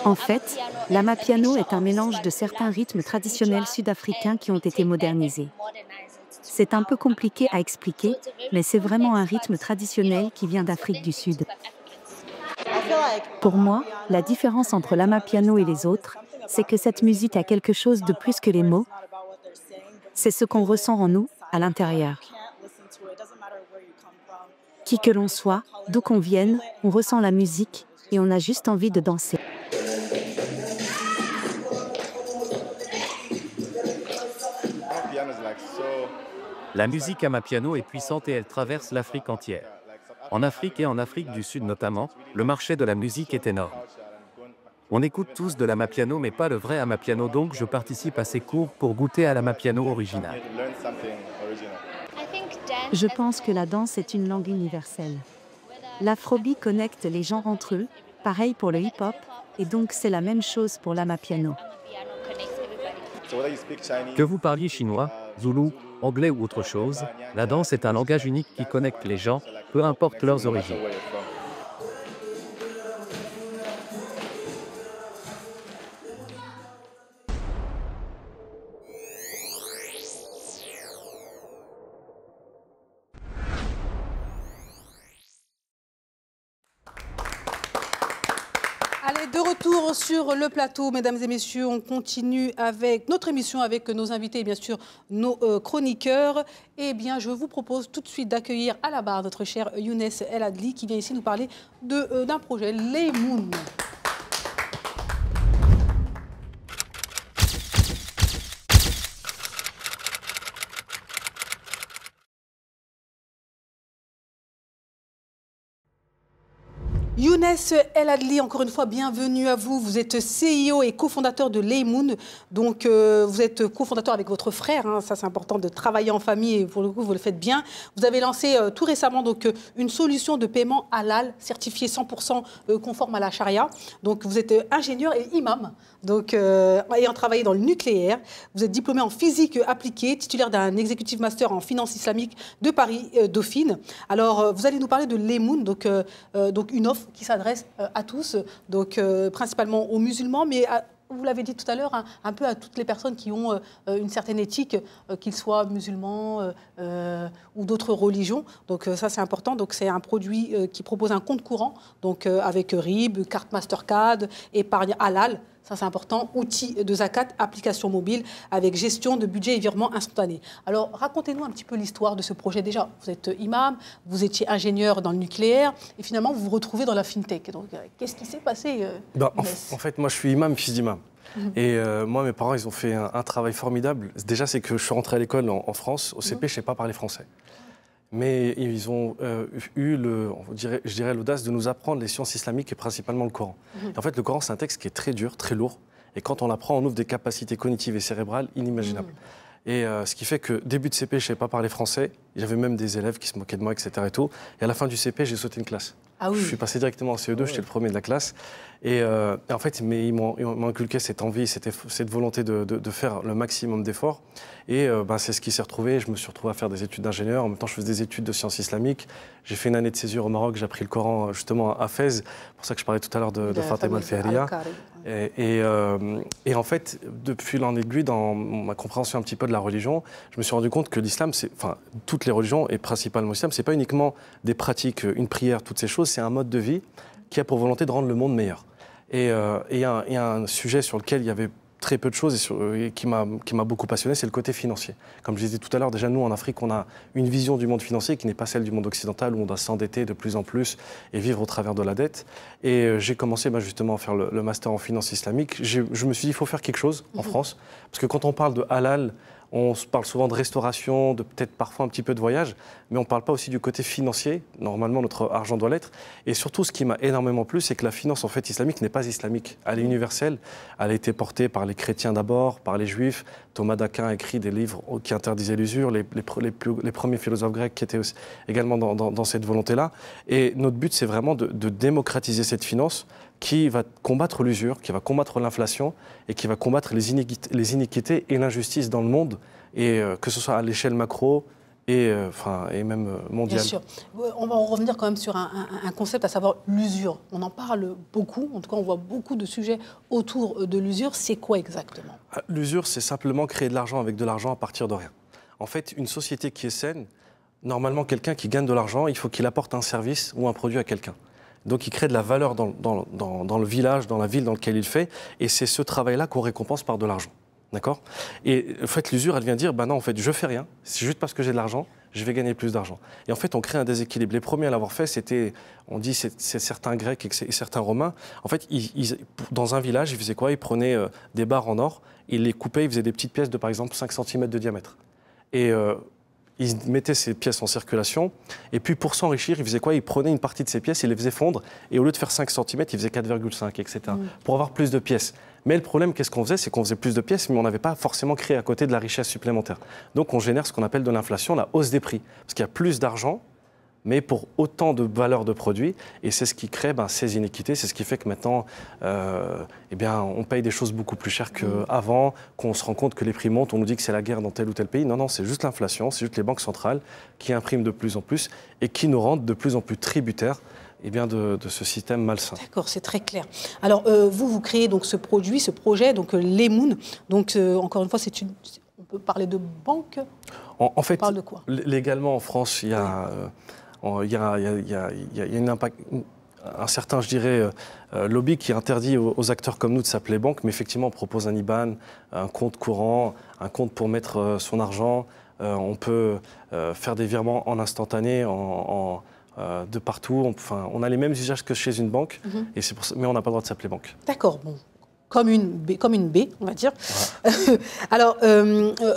En fait, l'Amapiano est un mélange de certains rythmes traditionnels sud-africains qui ont été modernisés. C'est un peu compliqué à expliquer, mais c'est vraiment un rythme traditionnel qui vient d'Afrique du Sud. Pour moi, la différence entre l'Amapiano et les autres, c'est que cette musique a quelque chose de plus que les mots. C'est ce qu'on ressent en nous, à l'intérieur. Qui que l'on soit, d'où qu'on vienne, on ressent la musique et on a juste envie de danser. La musique Amapiano est puissante et elle traverse l'Afrique entière. En Afrique et en Afrique du Sud notamment, le marché de la musique est énorme. On écoute tous de l'amapiano mais pas le vrai amapiano, donc je participe à ces cours pour goûter à l'amapiano original. Je pense que la danse est une langue universelle. L'afrobeat connecte les gens entre eux, pareil pour le hip-hop, et donc c'est la même chose pour l'amapiano. Que vous parliez chinois, zoulou, anglais ou autre chose, la danse est un langage unique qui connecte les gens, peu importe leurs origines. Allez, de retour sur le plateau, mesdames et messieurs, on continue avec notre émission, avec nos invités et bien sûr nos chroniqueurs. Eh bien, je vous propose tout de suite d'accueillir à la barre notre cher Younes El Adli qui vient ici nous parler d'un projet, Laymoun. Younes El Adli, encore une fois, bienvenue à vous. Vous êtes CEO et cofondateur de Laymoun. Donc, vous êtes cofondateur avec votre frère. Hein. Ça, c'est important de travailler en famille et pour le coup, vous le faites bien. Vous avez lancé tout récemment donc, une solution de paiement halal, certifiée 100% conforme à la charia. Donc, vous êtes ingénieur et imam. Donc, ayant travaillé dans le nucléaire, vous êtes diplômé en physique appliquée, titulaire d'un executive master en finance islamique de Paris Dauphine. Alors, vous allez nous parler de Laymoun, donc une offre qui s'adresse à tous, donc principalement aux musulmans, mais vous l'avez dit tout à l'heure, un peu à toutes les personnes qui ont une certaine éthique, qu'ils soient musulmans ou d'autres religions. Donc ça, c'est important. Donc c'est un produit qui propose un compte courant, donc avec RIB, carte Mastercard, épargne halal. Ça, c'est important. Outils de zakat, application mobile avec gestion de budget et virement instantané. Alors, racontez-nous un petit peu l'histoire de ce projet. Déjà, vous êtes imam, vous étiez ingénieur dans le nucléaire et finalement, vous vous retrouvez dans la fintech. Donc, qu'est-ce qui s'est passé en fait, moi, je suis imam, fils d'imam. Et moi, mes parents, ils ont fait un travail formidable. Déjà, c'est que je suis rentré à l'école en France. Au CP, je ne sais pas parler français. Mais ils ont eu, je dirais, l'audace de nous apprendre les sciences islamiques et principalement le Coran. Et en fait, le Coran, c'est un texte qui est très dur, très lourd. Et quand on l'apprend, on ouvre des capacités cognitives et cérébrales inimaginables. Et ce qui fait que début de CP, je ne savais pas parler français. J'avais même des élèves qui se moquaient de moi, etc. Et, tout. Et à la fin du CP, j'ai sauté une classe. Ah oui. Je suis passé directement en CE2, j'étais le premier de la classe. Et en fait, ils m'ont inculqué cette envie, cette volonté de faire le maximum d'efforts. Et c'est ce qui s'est retrouvé. Je me suis retrouvé à faire des études d'ingénieur. En même temps, je faisais des études de sciences islamiques. J'ai fait une année de césure au Maroc. J'ai appris le Coran justement à Fès. C'est pour ça que je parlais tout à l'heure de Fatima al-Fihriya. Et en fait, depuis l'an aiguille, dans ma compréhension un petit peu de la religion, je me suis rendu compte que l'islam, toutes les religions, et principalement l'islam, c'est pas uniquement des pratiques, une prière, toutes ces choses, c'est un mode de vie qui a pour volonté de rendre le monde meilleur. Et il y a un sujet sur lequel il y avait très peu de choses et qui m'a beaucoup passionné, c'est le côté financier. Comme je disais tout à l'heure, déjà nous en Afrique, on a une vision du monde financier qui n'est pas celle du monde occidental où on doit s'endetter de plus en plus et vivre au travers de la dette. Et j'ai commencé justement à faire le master en finance islamique. Je me suis dit, il faut faire quelque chose en France, parce que quand on parle de halal, on parle souvent de restauration, de peut-être parfois un petit peu de voyage, mais on ne parle pas aussi du côté financier. Normalement, notre argent doit l'être. Et surtout, ce qui m'a énormément plu, c'est que la finance en fait islamique n'est pas islamique. Elle est universelle. Elle a été portée par les chrétiens d'abord, par les juifs. Thomas d'Aquin a écrit des livres qui interdisaient l'usure, les premiers philosophes grecs qui étaient aussi également dans cette volonté-là. Et notre but, c'est vraiment de démocratiser cette finance qui va combattre l'usure, qui va combattre l'inflation et qui va combattre les iniquités et l'injustice dans le monde, et que ce soit à l'échelle macro et même mondiale. Bien sûr. On va en revenir quand même sur un concept, à savoir l'usure. On en parle beaucoup, en tout cas on voit beaucoup de sujets autour de l'usure. C'est quoi exactement? L'usure, c'est simplement créer de l'argent avec de l'argent à partir de rien. En fait, une société qui est saine, normalement quelqu'un qui gagne de l'argent, il faut qu'il apporte un service ou un produit à quelqu'un. Donc il crée de la valeur dans le village, dans la ville dans laquelle il fait, et c'est ce travail-là qu'on récompense par de l'argent. D'accord? Et en fait, l'usure, elle vient dire, non, en fait, je fais rien, c'est juste parce que j'ai de l'argent, je vais gagner plus d'argent. Et en fait, on crée un déséquilibre. Les premiers à l'avoir fait, c'est certains Grecs et certains Romains. En fait, dans un village, ils faisaient quoi? Ils prenaient des barres en or, ils les coupaient, ils faisaient des petites pièces de, par exemple, 5 cm de diamètre. Et il mettait ces pièces en circulation, et puis pour s'enrichir, il faisait quoi? Il prenait une partie de ces pièces, il les faisait fondre, et au lieu de faire 5 cm, il faisait 4,5, etc. Pour avoir plus de pièces. Mais le problème, qu'est-ce qu'on faisait? C'est qu'on faisait plus de pièces, mais on n'avait pas forcément créé à côté de la richesse supplémentaire. Donc on génère ce qu'on appelle de l'inflation, la hausse des prix. Parce qu'il y a plus d'argent, mais pour autant de valeur de produits, et c'est ce qui crée ces inéquités, c'est ce qui fait que maintenant, on paye des choses beaucoup plus chères qu'avant, qu'on se rend compte que les prix montent, on nous dit que c'est la guerre dans tel ou tel pays. Non, non, c'est juste l'inflation, c'est juste les banques centrales qui impriment de plus en plus et qui nous rendent de plus en plus tributaires de ce système malsain. D'accord, c'est très clair. Alors, vous créez donc ce projet, donc l'Emoun. Donc, encore une fois, on peut parler de banque. En fait, on parle de quoi? Légalement, en France, il y a un certain, je dirais, lobby qui interdit aux acteurs comme nous de s'appeler banque, mais effectivement, on propose un IBAN, un compte courant, un compte pour mettre son argent. On peut faire des virements en instantané, de partout. On a les mêmes usages que chez une banque, et c'est pour ça, mais on n'a pas le droit de s'appeler banque. D'accord, bon. Comme une B, on va dire. Ouais. Alors,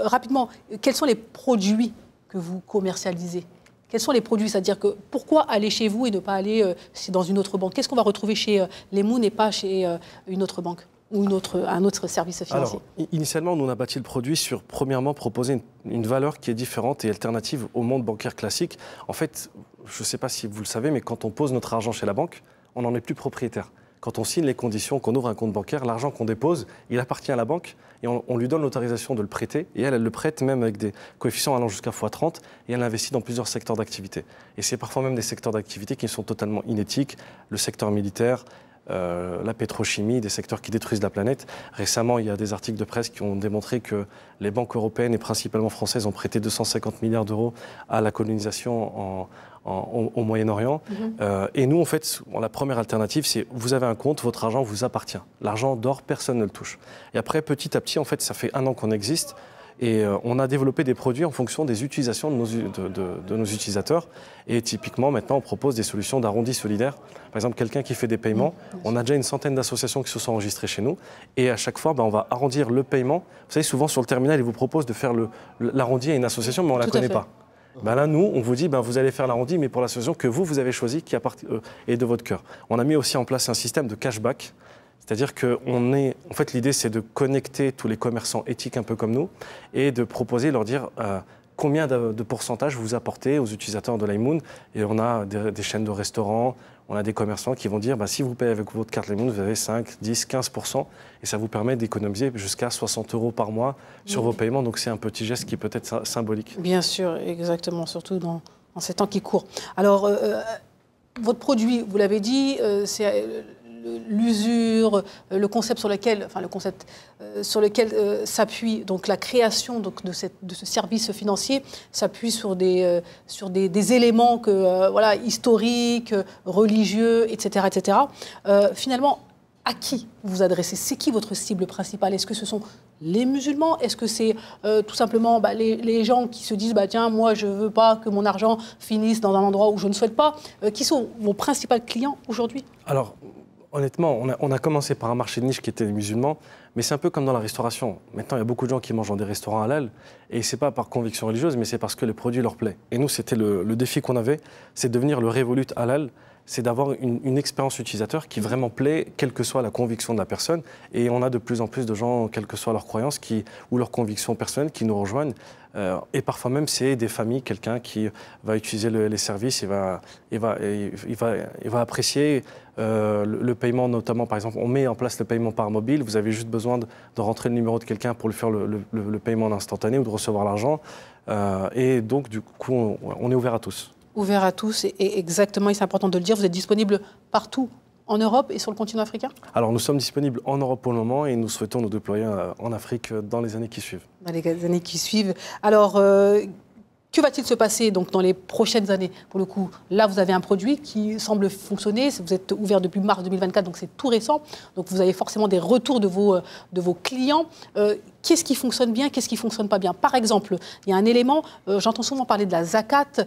rapidement, quels sont les produits que vous commercialisez? Quels sont les produits? C'est-à-dire que pourquoi aller chez vous et ne pas aller dans une autre banque? Qu'est-ce qu'on va retrouver chez l'Emoun et pas chez une autre banque ou un autre service financier? Alors, initialement, nous, on a bâti le produit sur, premièrement, proposer une valeur qui est différente et alternative au monde bancaire classique. En fait, je ne sais pas si vous le savez, mais quand on pose notre argent chez la banque, on n'en est plus propriétaire. Quand on signe les conditions, qu'on ouvre un compte bancaire, l'argent qu'on dépose, il appartient à la banque et on lui donne l'autorisation de le prêter. Et elle le prête même avec des coefficients allant jusqu'à x30 et elle l'investit dans plusieurs secteurs d'activité. Et c'est parfois même des secteurs d'activité qui sont totalement inéthiques. Le secteur militaire, la pétrochimie, des secteurs qui détruisent la planète. Récemment, il y a des articles de presse qui ont démontré que les banques européennes et principalement françaises ont prêté 250 milliards d'euros à la colonisation au Moyen-Orient. Et nous, en fait, la première alternative, c'est vous avez un compte, votre argent vous appartient. L'argent dort, personne ne le touche. Et après, petit à petit, en fait, ça fait 1 an qu'on existe. Et on a développé des produits en fonction des utilisations de nos utilisateurs. Et typiquement, maintenant, on propose des solutions d'arrondi solidaire. Par exemple, quelqu'un qui fait des paiements, on a déjà une centaine d'associations qui se sont enregistrées chez nous. Et à chaque fois, on va arrondir le paiement. Vous savez, souvent sur le terminal, ils vous proposent de faire l'arrondi à une association, mais on ne la connaît pas. Là, nous, on vous dit, vous allez faire l'arrondi, mais pour l'association que vous avez choisie, qui est de votre cœur. On a mis aussi en place un système de cashback. C'est-à-dire que en fait, l'idée, c'est de connecter tous les commerçants éthiques un peu comme nous et de proposer, leur dire combien de pourcentage vous apportez aux utilisateurs de l'Emoun. Et on a des chaînes de restaurants, on a des commerçants qui vont dire si vous payez avec votre carte l'Emoun, vous avez 5, 10, 15%. Et ça vous permet d'économiser jusqu'à 60 € par mois sur vos paiements. Donc c'est un petit geste qui peut être symbolique. Bien sûr, exactement, surtout dans ces temps qui courent. Alors, votre produit, vous l'avez dit, c'est l'usure, le concept sur lequel, s'appuie donc la création donc, de ce service financier, s'appuie sur des éléments historiques, religieux, etc., etc. Finalement, à qui vous adressez? C'est qui votre cible principale? Est-ce que ce sont les musulmans? Est-ce que c'est tout simplement les gens qui se disent tiens, moi je ne veux pas que mon argent finisse dans un endroit où je ne souhaite pas? Qui sont vos principaux clients aujourd'hui? Alors, honnêtement, on a commencé par un marché de niche qui était les musulmans, mais c'est un peu comme dans la restauration. Maintenant, il y a beaucoup de gens qui mangent dans des restaurants halal, et ce n'est pas par conviction religieuse, mais c'est parce que le produit leur plaît. Et nous, c'était le défi qu'on avait, c'est de devenir le Revolut halal, c'est d'avoir une expérience utilisateur qui vraiment plaît, quelle que soit la conviction de la personne. Et on a de plus en plus de gens, quelle que soit leur croyance ou leur conviction personnelle, qui nous rejoignent. Et parfois même, c'est des familles, quelqu'un qui va utiliser les services et va apprécier le paiement, notamment, par exemple, on met en place le paiement par mobile. Vous avez juste besoin de rentrer le numéro de quelqu'un pour lui faire le paiement en instantané ou de recevoir l'argent. Et donc, du coup, on est ouvert à tous. Ouvert à tous, et exactement, et c'est important de le dire, vous êtes disponible partout en Europe et sur le continent africain? Alors, nous sommes disponibles en Europe pour le moment et nous souhaitons nous déployer en Afrique dans les années qui suivent. Dans les années qui suivent. Alors, que va-t-il se passer donc, dans les prochaines années? Pour le coup, là, vous avez un produit qui semble fonctionner. Vous êtes ouvert depuis mars 2024, donc c'est tout récent. Donc, vous avez forcément des retours de vos clients. qu'est-ce qui fonctionne bien, qu'est-ce qui ne fonctionne pas bien. Par exemple, il y a un élément, j'entends souvent parler de la zakat,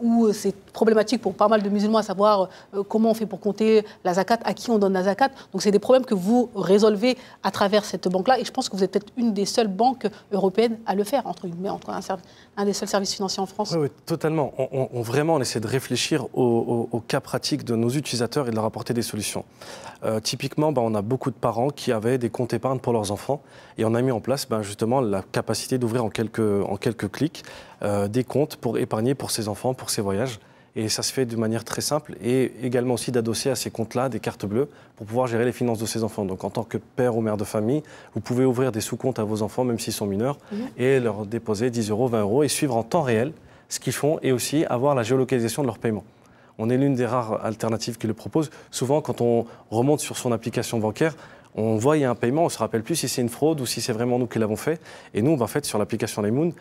où c'est problématique pour pas mal de musulmans à savoir comment on fait pour compter la zakat, à qui on donne la zakat. Donc c'est des problèmes que vous résolvez à travers cette banque-là. Et je pense que vous êtes peut-être une des seules banques européennes à le faire, entre un des seuls services financiers en France. Oui, totalement. Vraiment, on essaie de réfléchir aux cas pratiques de nos utilisateurs et de leur apporter des solutions. Typiquement, on a beaucoup de parents qui avaient des comptes épargne pour leurs enfants et on a mis en place justement la capacité d'ouvrir en quelques clics des comptes pour épargner pour ses enfants, pour ses voyages. Et ça se fait de manière très simple et également aussi d'adosser à ces comptes-là des cartes bleues pour pouvoir gérer les finances de ses enfants. Donc en tant que père ou mère de famille, vous pouvez ouvrir des sous-comptes à vos enfants, même s'ils sont mineurs, et leur déposer 10 €, 20 € et suivre en temps réel ce qu'ils font et aussi avoir la géolocalisation de leur paiement. On est l'une des rares alternatives qui le propose. Souvent, quand on remonte sur son application bancaire, on voit il y a un paiement, on ne se rappelle plus si c'est une fraude ou si c'est vraiment nous qui l'avons fait. Et nous, en fait, sur l'application Laymoon,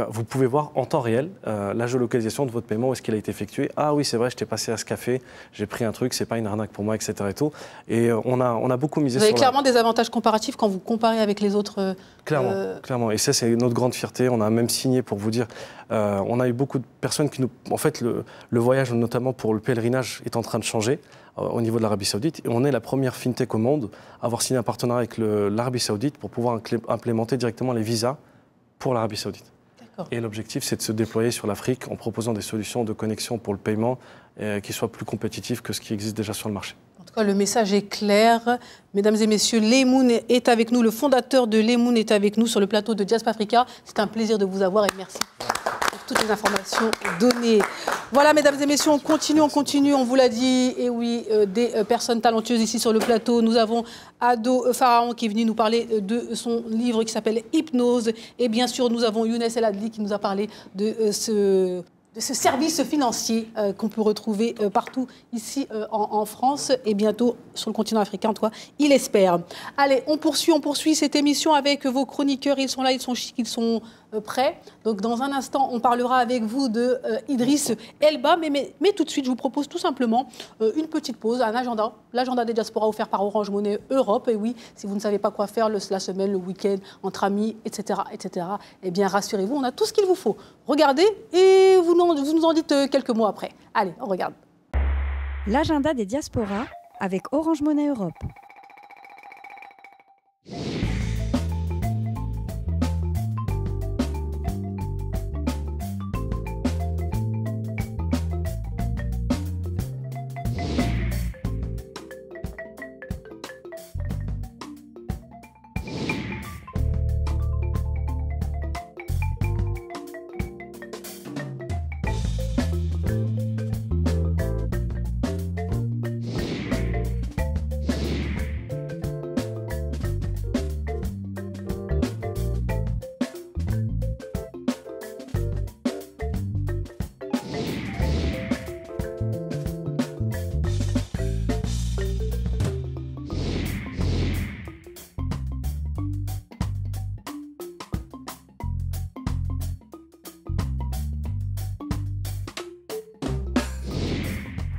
vous pouvez voir en temps réel la géolocalisation de votre paiement, où est-ce qu'il a été effectué. Ah oui, c'est vrai, je t'ai passé à ce café, j'ai pris un truc, c'est pas une arnaque pour moi, etc. Et, tout. Et on a beaucoup misé sur... Vous avez clairement des avantages comparatifs quand vous comparez avec les autres... Clairement. Et ça, c'est notre grande fierté. On a même signé, pour vous dire, on a eu beaucoup de personnes qui nous... En fait, le voyage, notamment pour le pèlerinage, est en train de changer au niveau de l'Arabie Saoudite. Et on est la première fintech au monde à avoir signé un partenariat avec l'Arabie Saoudite pour pouvoir implémenter directement les visas pour l'Arabie Saoudite. Et l'objectif, c'est de se déployer sur l'Afrique en proposant des solutions de connexion pour le paiement qui soient plus compétitives que ce qui existe déjà sur le marché. En tout cas, le message est clair. Mesdames et messieurs, Laymoon est avec nous. Le fondateur de Laymoon est avec nous sur le plateau de Diaspora Africa. C'est un plaisir de vous avoir et merci pour toutes les informations données. Voilà, mesdames et messieurs, on continue. On vous l'a dit. Et oui, des personnes talentueuses ici sur le plateau. Nous avons Ado Pharaon qui est venu nous parler de son livre qui s'appelle Hypnose. Et bien sûr, nous avons Younes El Adli qui nous a parlé de ce service financier qu'on peut retrouver partout ici en France et bientôt sur le continent africain, toi, il espère. Allez, on poursuit cette émission avec vos chroniqueurs. Ils sont là, ils sont chics, ils sont prêts. Donc dans un instant, on parlera avec vous de Idriss Elba. Mais tout de suite, je vous propose tout simplement une petite pause, un agenda. L'agenda des diasporas offert par Orange Money Europe. Et oui, si vous ne savez pas quoi faire la semaine, le week-end, entre amis, etc., eh bien rassurez-vous, on a tout ce qu'il vous faut. Regardez et vous nous en dites quelques mots après. Allez, on regarde. L'agenda des diasporas avec Orange Money Europe.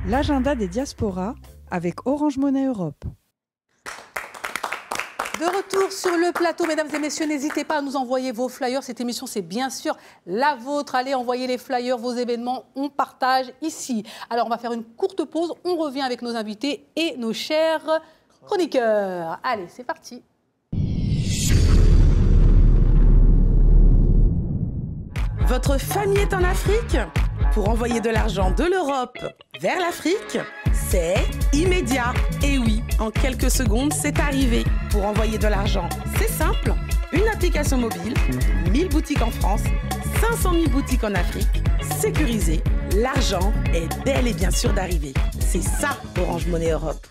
L'agenda des diasporas avec Orange Money Europe. De retour sur le plateau, mesdames et messieurs, n'hésitez pas à nous envoyer vos flyers. Cette émission, c'est bien sûr la vôtre. Allez, envoyez les flyers, vos événements, on partage ici. Alors, on va faire une courte pause. On revient avec nos invités et nos chers chroniqueurs. Allez, c'est parti. Votre famille est en Afrique ? Pour envoyer de l'argent de l'Europe vers l'Afrique, c'est immédiat. Et oui, en quelques secondes, c'est arrivé. Pour envoyer de l'argent, c'est simple. Une application mobile, 1000 boutiques en France, 500 000 boutiques en Afrique, sécurisé. L'argent est bel et bien sûr d'arriver. C'est ça, Orange Money Europe.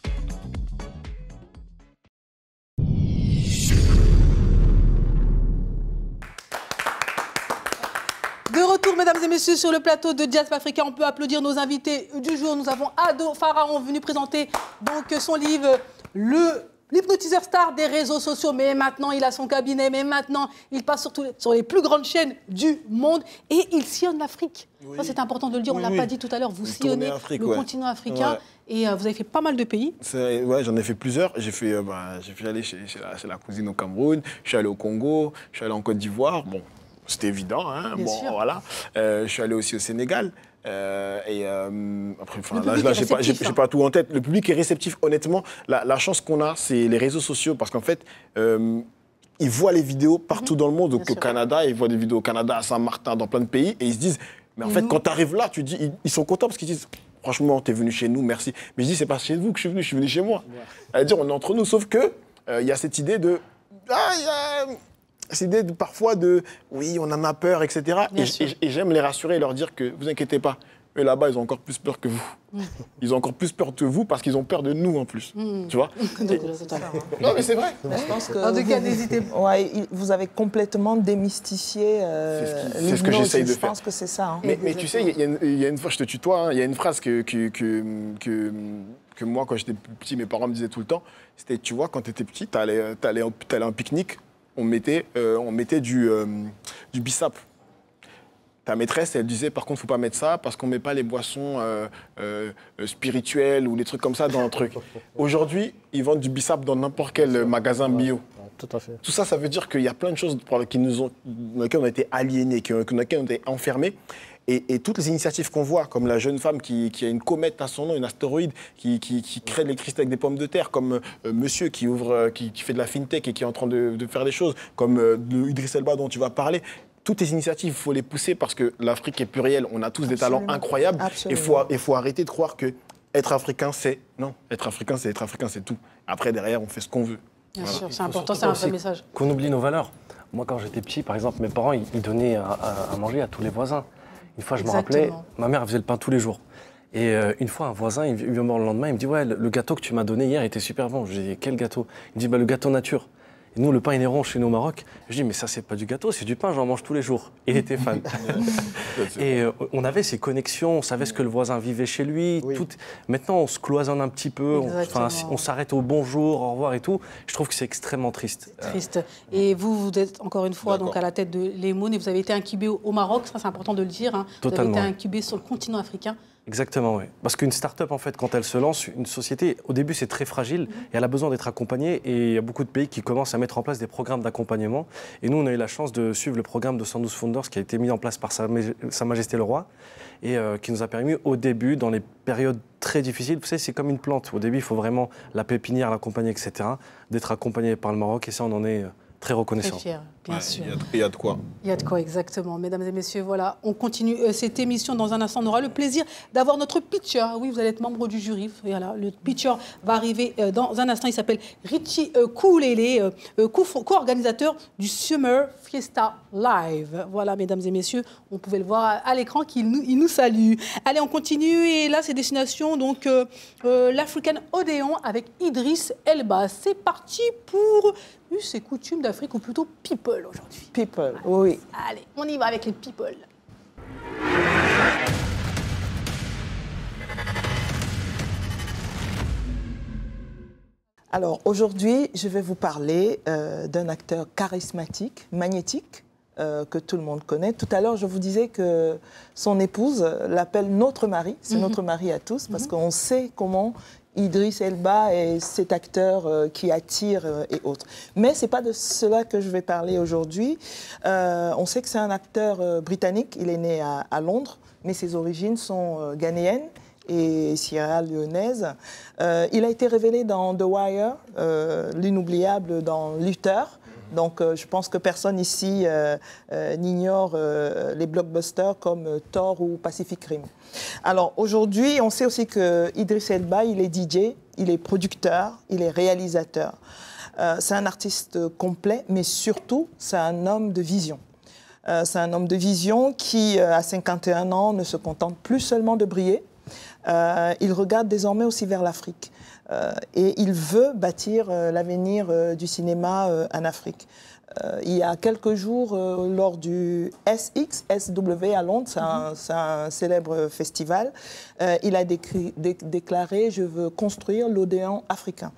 De retour, mesdames et messieurs, sur le plateau de Diaspora Africa. On peut applaudir nos invités du jour. Nous avons Ado Pharaon venu présenter donc son livre, Le l'hypnotiseur star des réseaux sociaux, mais maintenant il a son cabinet, mais maintenant il passe sur les plus grandes chaînes du monde et il sillonne l'Afrique. Oui. Ça c'est important de le dire, on ne l'a pas dit tout à l'heure, vous sillonnez le continent africain et vous avez fait pas mal de pays. Ouais, j'en ai fait plusieurs. J'ai fait aller chez la cousine au Cameroun, je suis allé au Congo, je suis allé en Côte d'Ivoire, bon, c'était évident, hein. Bon, voilà. Je suis allé aussi au Sénégal. Après, là, j'ai pas tout en tête. Le public est réceptif. Honnêtement, la chance qu'on a, c'est les réseaux sociaux, parce qu'en fait, ils voient les vidéos partout dans le monde. Donc, au Canada, ils voient des vidéos au Canada, à Saint-Martin, dans plein de pays, et ils se disent, mais en fait, quand tu arrives là, tu dis, ils sont contents parce qu'ils disent, franchement, tu es venu chez nous, merci. Mais je dis, c'est pas chez vous que je suis venu chez moi. C'est-à-dire, on est entre nous, sauf que il y a cette idée de, parfois de, oui, on en a peur, etc. Et j'aime les rassurer et leur dire que vous inquiétez pas, eux là-bas, ils ont encore plus peur que vous. Ils ont encore plus peur de vous parce qu'ils ont peur de nous en plus. Tu vois Non, mais c'est vrai. Je pense que en tout cas, n'hésitez pas. Ouais, vous avez complètement démystifié c'est ce que j'essaye de faire. Je pense que c'est ça. Hein. Mais tu sais, il y a une fois, je te tutoie, hein, il y a une phrase que moi, quand j'étais petit, mes parents me disaient tout le temps. C'était, tu vois, quand tu étais petit, tu allais en pique-nique, on mettait du bissap. Ta maîtresse, elle disait, par contre, il ne faut pas mettre ça parce qu'on ne met pas les boissons spirituelles ou les trucs comme ça dans un truc. Aujourd'hui, ils vendent du bissap dans n'importe quel magasin bio. Tout à fait. Tout ça, ça veut dire qu'il y a plein de choses dans lesquelles on a été aliénés, dans lesquelles on a été enfermés. Et toutes les initiatives qu'on voit, comme la jeune femme qui a une comète à son nom, une astéroïde, qui crée de l'électricité avec des pommes de terre, comme monsieur qui fait de la fintech et qui est en train de faire des choses, comme Idriss Elba dont tu vas parler. Toutes les initiatives, il faut les pousser parce que l'Afrique est plurielle. On a tous des talents incroyables. Il faut arrêter de croire que être africain, c'est... Non, être africain, c'est tout. Après, derrière, on fait ce qu'on veut. Bien sûr, c'est important, c'est un vrai message. Qu'on oublie nos valeurs. Moi, quand j'étais petit, par exemple, mes parents, ils donnaient à manger à tous les voisins. Une fois, je me rappelais, ma mère faisait le pain tous les jours. Et une fois, un voisin, il vient me voir le lendemain, il me dit « Ouais, le gâteau que tu m'as donné hier était super bon. » Je dis « Quel gâteau ?» Il me dit « Bah, le gâteau nature. » Et nous, le pain, il est rond chez nous au Maroc. Je dis, mais ça, c'est pas du gâteau, c'est du pain, j'en mange tous les jours. Il était fan. Et on avait ces connexions, on savait ce que le voisin vivait chez lui. Oui. Maintenant, on se cloisonne un petit peu, on s'arrête au bonjour, au revoir et tout. Je trouve que c'est extrêmement triste. Triste. Et vous êtes encore une fois donc, à la tête de l'Emoun et vous avez été incubé au Maroc, ça c'est important de le dire. Hein. Vous avez été incubé sur le continent africain. Exactement, oui. Parce qu'une start-up, en fait, quand elle se lance, une société, au début, c'est très fragile et elle a besoin d'être accompagnée. Et il y a beaucoup de pays qui commencent à mettre en place des programmes d'accompagnement. Et nous, on a eu la chance de suivre le programme de 112 Founders qui a été mis en place par Sa Majesté le Roi et qui nous a permis, au début, dans les périodes très difficiles, vous savez, c'est comme une plante. Au début, il faut vraiment la pépinière, l'accompagner, etc., d'être accompagné par le Maroc. Et ça, on en est très reconnaissant. Très fier, bien sûr. Il y a de quoi. Il y a de quoi, exactement. Mesdames et messieurs, voilà, on continue cette émission. Dans un instant, on aura le plaisir d'avoir notre pitcher. Oui, vous allez être membre du jury. Voilà, le pitcher va arriver dans un instant. Il s'appelle Richie Koulele, co-organisateur du Summer Fiesta Live. Voilà, mesdames et messieurs, on pouvait le voir à l'écran qu'il nous salue. Allez, on continue. Et là, c'est destination donc l'African Odéon avec Idriss Elba. C'est parti pour ces coutumes d'Afrique, ou plutôt people aujourd'hui. People, oui. Allez, on y va avec les people. Alors aujourd'hui, je vais vous parler d'un acteur charismatique, magnétique, que tout le monde connaît. Tout à l'heure, je vous disais que son épouse l'appelle notre mari. C'est notre mari à tous, parce qu'on sait comment Idriss Elba est cet acteur qui attire et autres. Mais ce n'est pas de cela que je vais parler aujourd'hui. On sait que c'est un acteur britannique. Il est né à Londres, mais ses origines sont ghanéennes et sierra-léonaises. Il a été révélé dans The Wire, l'inoubliable dans Luther. Donc, je pense que personne ici n'ignore les blockbusters comme Thor ou Pacific Rim. Alors, aujourd'hui, on sait aussi que Idriss Elba, il est DJ, il est producteur, il est réalisateur. C'est un artiste complet, mais surtout, c'est un homme de vision. C'est un homme de vision qui, à 51 ans, ne se contente plus seulement de briller. Il regarde désormais aussi vers l'Afrique. Et il veut bâtir l'avenir du cinéma en Afrique. Il y a quelques jours, lors du SW à Londres, c'est un célèbre festival, il a déclaré « Je veux construire l'Odéon africain ».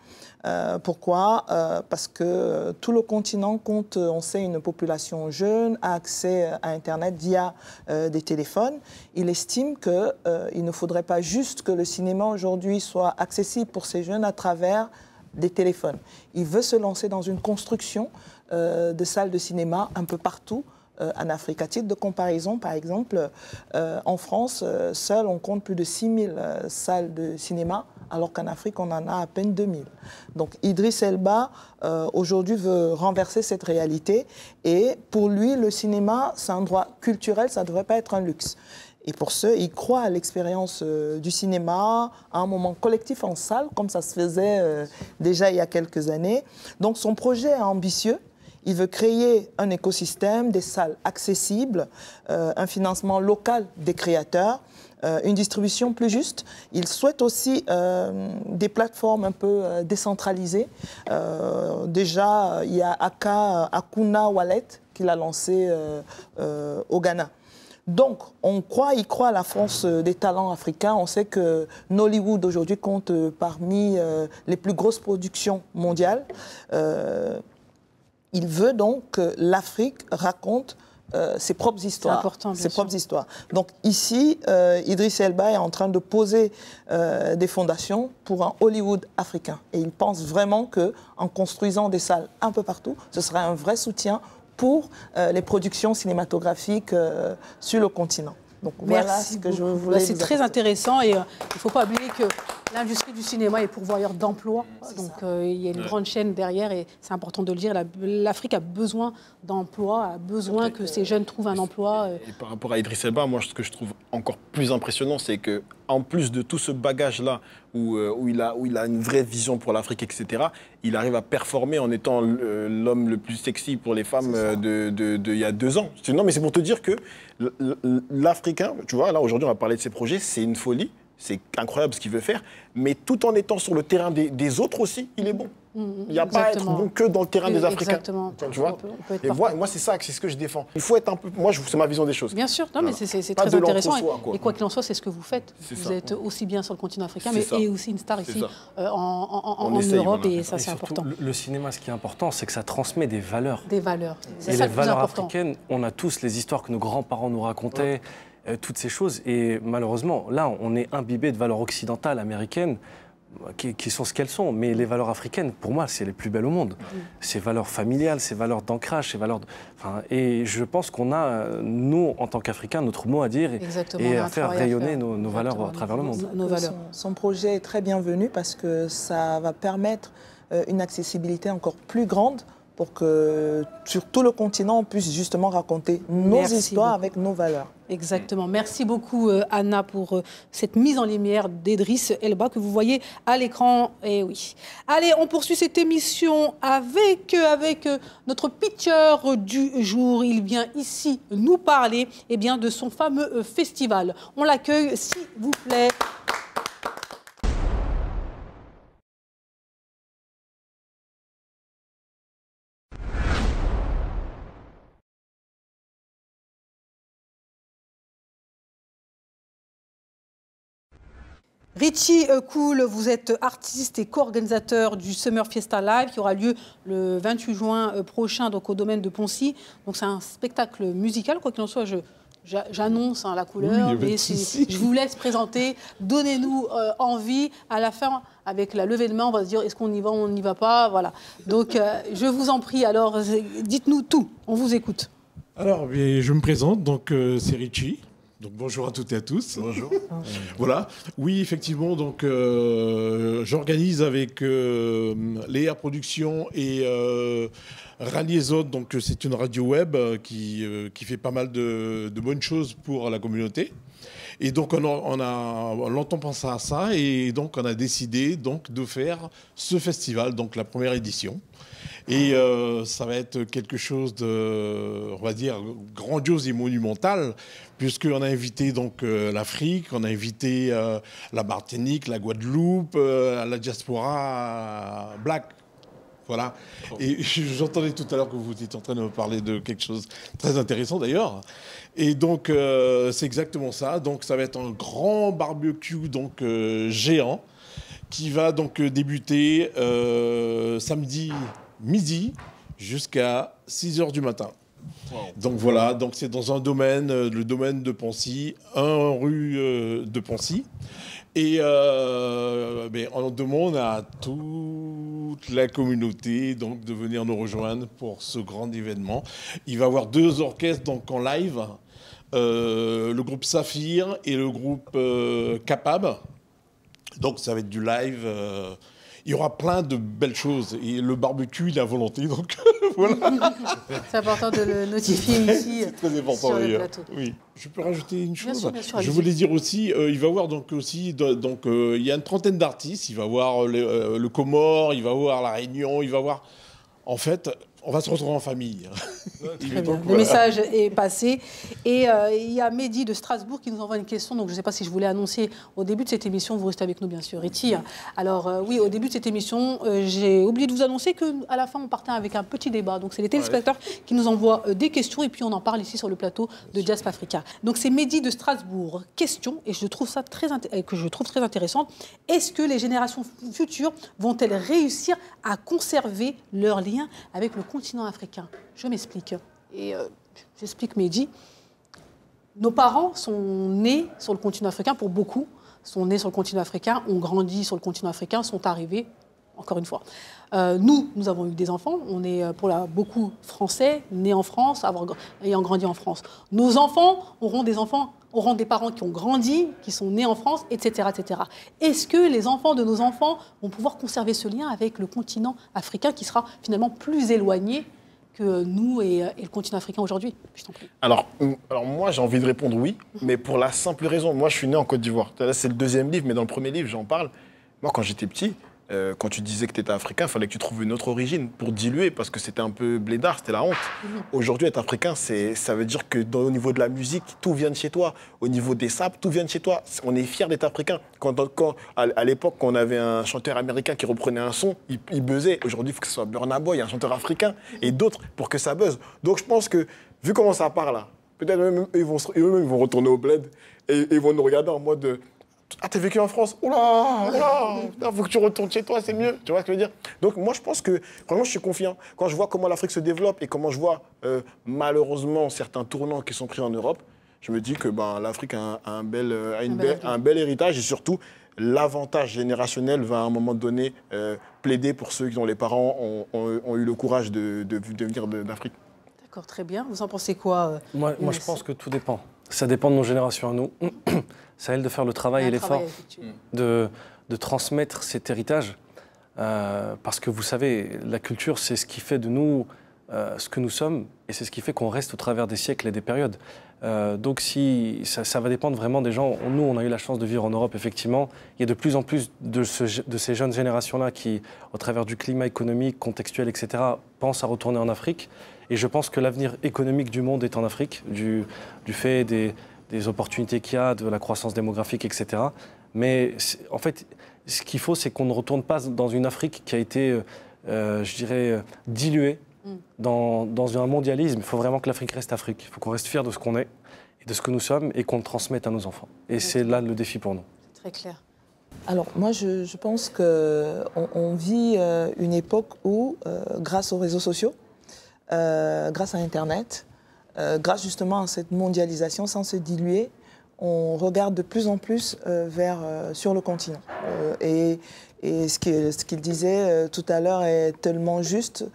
Pourquoi ? Parce que tout le continent compte, on sait, une population jeune, a accès à Internet via des téléphones. Il estime qu'il ne faudrait pas juste que le cinéma aujourd'hui soit accessible pour ces jeunes à travers des téléphones. Il veut se lancer dans une construction de salles de cinéma un peu partout en Afrique. À titre de comparaison, par exemple, en France, seul on compte plus de 6000 salles de cinéma, alors qu'en Afrique, on en a à peine 2000. Donc Idriss Elba, aujourd'hui, veut renverser cette réalité. Et pour lui, le cinéma, c'est un droit culturel, ça ne devrait pas être un luxe. Et pour ce, il croit à l'expérience du cinéma, à un moment collectif en salle, comme ça se faisait déjà il y a quelques années. Donc son projet est ambitieux. Il veut créer un écosystème, des salles accessibles, un financement local des créateurs, une distribution plus juste. Il souhaite aussi des plateformes un peu décentralisées. Déjà, il y a Akuna Wallet qu'il a lancé au Ghana. Donc, il croit à la force des talents africains. On sait que Nollywood aujourd'hui compte parmi les plus grosses productions mondiales. Il veut donc que l'Afrique raconte ses propres histoires. C'est important, bien sûr. Donc ici, Idriss Elba est en train de poser des fondations pour un Hollywood africain. Et il pense vraiment qu'en construisant des salles un peu partout, ce sera un vrai soutien pour les productions cinématographiques sur le continent. Donc voilà ce que je voulais C'est très intéressant et il ne faut pas oublier que l'industrie du cinéma est pourvoyeur d'emplois. Donc il y a une grande chaîne derrière et c'est important de le dire. L'Afrique a besoin d'emplois, a besoin que ces jeunes trouvent un emploi. Et par rapport à Idriss Elba, moi ce que je trouve encore plus impressionnant, c'est qu'en plus de tout ce bagage-là, où il a une vraie vision pour l'Afrique, etc., il arrive à performer en étant l'homme le plus sexy pour les femmes il y a 2 ans. Non, mais c'est pour te dire que l'Africain, tu vois, là aujourd'hui on va parler de ses projets, c'est une folie, c'est incroyable ce qu'il veut faire, mais tout en étant sur le terrain des autres aussi, il est bon. Il n'y a pas à être bon que dans le terrain des Africains. Exactement. Tu vois, et moi c'est ce que je défends. Il faut être un peu... Moi, c'est ma vision des choses. Bien sûr, non, mais c'est très intéressant. Et quoi qu'il en soit, c'est ce que vous faites. Vous êtes aussi bien sur le continent africain, et aussi une star ici en Europe, et ça, c'est important. Le cinéma, ce qui est important, c'est que ça transmet des valeurs. Des valeurs. Et les valeurs africaines, on a tous les histoires que nos grands-parents nous racontaient, toutes ces choses. Et malheureusement, là, on est imbibé de valeurs occidentales, américaines, qui sont ce qu'elles sont. Mais les valeurs africaines, pour moi, c'est les plus belles au monde. Ces valeurs familiales, ces valeurs d'ancrage, ces valeurs... et je pense qu'on a, nous, en tant qu'Africains, notre mot à dire et à faire rayonner nos valeurs à travers le monde. Son projet est très bienvenu parce que ça va permettre une accessibilité encore plus grande pour que sur tout le continent, on puisse justement raconter nos histoires avec nos valeurs. Exactement. Merci beaucoup, Anna, pour cette mise en lumière d'Idriss Elba que vous voyez à l'écran. Et oui. Allez, on poursuit cette émission avec notre pitcher du jour. Il vient ici nous parler de son fameux festival. On l'accueille, s'il vous plaît. Richie Cool, vous êtes artiste et co-organisateur du Summer Fiesta Live qui aura lieu le 28 juin prochain donc, au domaine de Poncy. Donc c'est un spectacle musical, quoi qu'il en soit, j'annonce la couleur, mais je vous laisse présenter, donnez-nous envie. À la fin, avec la levée de main, on va se dire est-ce qu'on y va, on n'y va pas, voilà. Donc je vous en prie, alors dites-nous tout, on vous écoute. Alors, je me présente, donc c'est Richie. Donc bonjour à toutes et à tous. Bonjour. Voilà. Oui, effectivement, donc j'organise avec Léa Productions et Raniezot, donc c'est une radio web qui fait pas mal de bonnes choses pour la communauté. Et donc on a longtemps pensé à ça et donc on a décidé donc de faire ce festival, donc la première édition. Et ça va être quelque chose de, on va dire, grandiose et monumental, puisqu'on a invité donc l'Afrique, on a invité la Martinique, la Guadeloupe, la diaspora black. Voilà. Et j'entendais tout à l'heure que vous étiez en train de me parler de quelque chose de très intéressant d'ailleurs. Et donc, c'est exactement ça. Donc, ça va être un grand barbecue donc, géant qui va donc débuter samedi midi jusqu'à 6h du matin. Wow. Donc voilà, donc c'est dans un domaine, le domaine de Poncy, 1 rue de Poncy. Et on demande à toute la communauté donc, de venir nous rejoindre pour ce grand événement. Il va y avoir 2 orchestres donc, en live, le groupe Saphir et le groupe Capab. Donc ça va être du live. Il y aura plein de belles choses. Et le barbecue, il a volonté. Donc voilà. C'est important de le notifier ici. C'est très important sur le d'ailleurs. plateau. Oui. Je peux rajouter une chose. Bien sûr, je voulais dire aussi, il va y avoir donc aussi, il y a une trentaine d'artistes. Il va y avoir le Comore, il va y avoir la Réunion, il va y avoir. En fait, on va se retrouver en famille. Très bien. Le message est passé. Et il y a Mehdi de Strasbourg qui nous envoie une question. Donc, je ne sais pas si je voulais annoncer au début de cette émission. Vous restez avec nous, bien sûr. Iti. Alors, oui, au début de cette émission, j'ai oublié de vous annoncer qu'à la fin, on partait avec un petit débat. Donc, c'est les téléspectateurs qui nous envoient des questions. Et puis, on en parle ici sur le plateau de Jazz Africa. Donc, c'est Mehdi de Strasbourg. Question, et je trouve ça très intéressante. Est-ce que les générations futures vont-elles réussir à conserver leur lien avec le continent africain? Je m'explique. Et j'explique, Mehdi. Nos parents sont nés sur le continent africain, pour beaucoup, sont nés sur le continent africain, ont grandi sur le continent africain, sont arrivés, encore une fois. Nous avons eu des enfants, on est beaucoup français, nés en France, ayant grandi en France. Nos enfants auront des parents qui ont grandi, qui sont nés en France, etc., etc. Est-ce que les enfants de nos enfants vont pouvoir conserver ce lien avec le continent africain qui sera finalement plus éloigné que nous et le continent africain aujourd'hui? Je t'en prie. Alors moi, j'ai envie de répondre oui, mais pour la simple raison, moi, je suis né en Côte d'Ivoire. Là, c'est le 2e livre, mais dans le 1er livre, j'en parle. Moi, quand j'étais petit, quand tu disais que tu étais africain, il fallait que tu trouves une autre origine pour diluer, parce que c'était un peu blédard, c'était la honte. Aujourd'hui, être africain, ça veut dire que au niveau de la musique, tout vient de chez toi. Au niveau des sapes, tout vient de chez toi. On est fiers d'être africain. À l'époque, quand on avait un chanteur américain qui reprenait un son, il buzzait. Aujourd'hui, il faut que ce soit Burna Boy, un chanteur africain, et d'autres pour que ça buzz. Donc je pense que, vu comment ça part là, peut-être même ils vont retourner au bled et ils vont nous regarder en mode de, ah, t'as vécu en France? Oula, faut que tu retournes chez toi, c'est mieux. Tu vois ce que je veux dire? Donc moi, je pense que, vraiment, je suis confiant. Quand je vois comment l'Afrique se développe et comment je vois, malheureusement, certains tournants qui sont pris en Europe, je me dis que l'Afrique a un bel héritage et surtout, l'avantage générationnel va à un moment donné plaider pour ceux dont les parents ont eu le courage de venir d'Afrique. D'accord, très bien. Vous en pensez quoi, moi, je pense que tout dépend. Ça dépend de nos générations à nous. C'est à elle de faire le travail et l'effort de transmettre cet héritage. Parce que vous savez, la culture, c'est ce qui fait de nous ce que nous sommes et c'est ce qui fait qu'on reste au travers des siècles et des périodes. Donc ça va dépendre vraiment des gens. Nous, on a eu la chance de vivre en Europe, effectivement. Il y a de plus en plus de ces jeunes générations-là qui, au travers du climat économique, contextuel, etc., pensent à retourner en Afrique. Et je pense que l'avenir économique du monde est en Afrique, du fait des opportunités qu'il y a, de la croissance démographique, etc. Mais en fait, ce qu'il faut, c'est qu'on ne retourne pas dans une Afrique qui a été, je dirais, diluée dans un mondialisme. Il faut vraiment que l'Afrique reste Afrique. Il faut qu'on reste fiers de ce qu'on est et de ce que nous sommes et qu'on le transmette à nos enfants. Et c'est là le défi pour nous. C'est très clair. Alors, moi, je pense qu'on vit une époque où, grâce aux réseaux sociaux, grâce à Internet, grâce justement à cette mondialisation, sans se diluer, on regarde de plus en plus sur le continent. Et ce qu'il disait tout à l'heure est tellement juste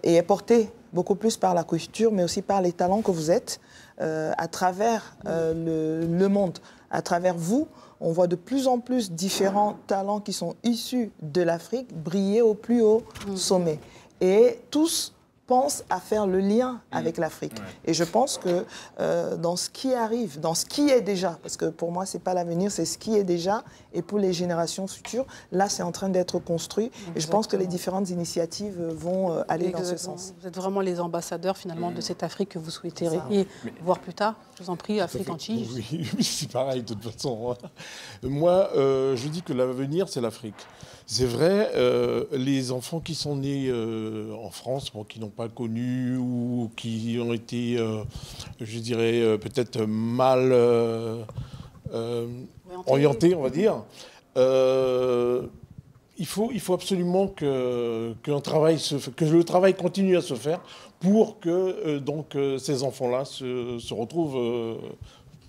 et est porté beaucoup plus par la culture, mais aussi par les talents que vous êtes à travers le monde. À travers vous, on voit de plus en plus différents talents qui sont issus de l'Afrique briller au plus haut sommet. Et tous pense à faire le lien avec l'Afrique. Et je pense que dans ce qui arrive, dans ce qui est déjà, parce que pour moi, ce n'est pas l'avenir, c'est ce qui est déjà, et pour les générations futures, là, c'est en train d'être construit. Exactement. Et je pense que les différentes initiatives vont aller dans ce sens. Vous êtes vraiment les ambassadeurs, finalement, de cette Afrique que vous souhaitez voir plus tard. Je vous en prie, Afrique en Tige. Oui, c'est pareil, de toute façon. Moi, je dis que l'avenir, c'est l'Afrique. C'est vrai, les enfants qui sont nés en France, bon, qui n'ont pas connu ou qui ont été, je dirais, peut-être mal orientés, on va dire, il faut absolument que le travail continue à se faire pour que ces enfants-là se retrouvent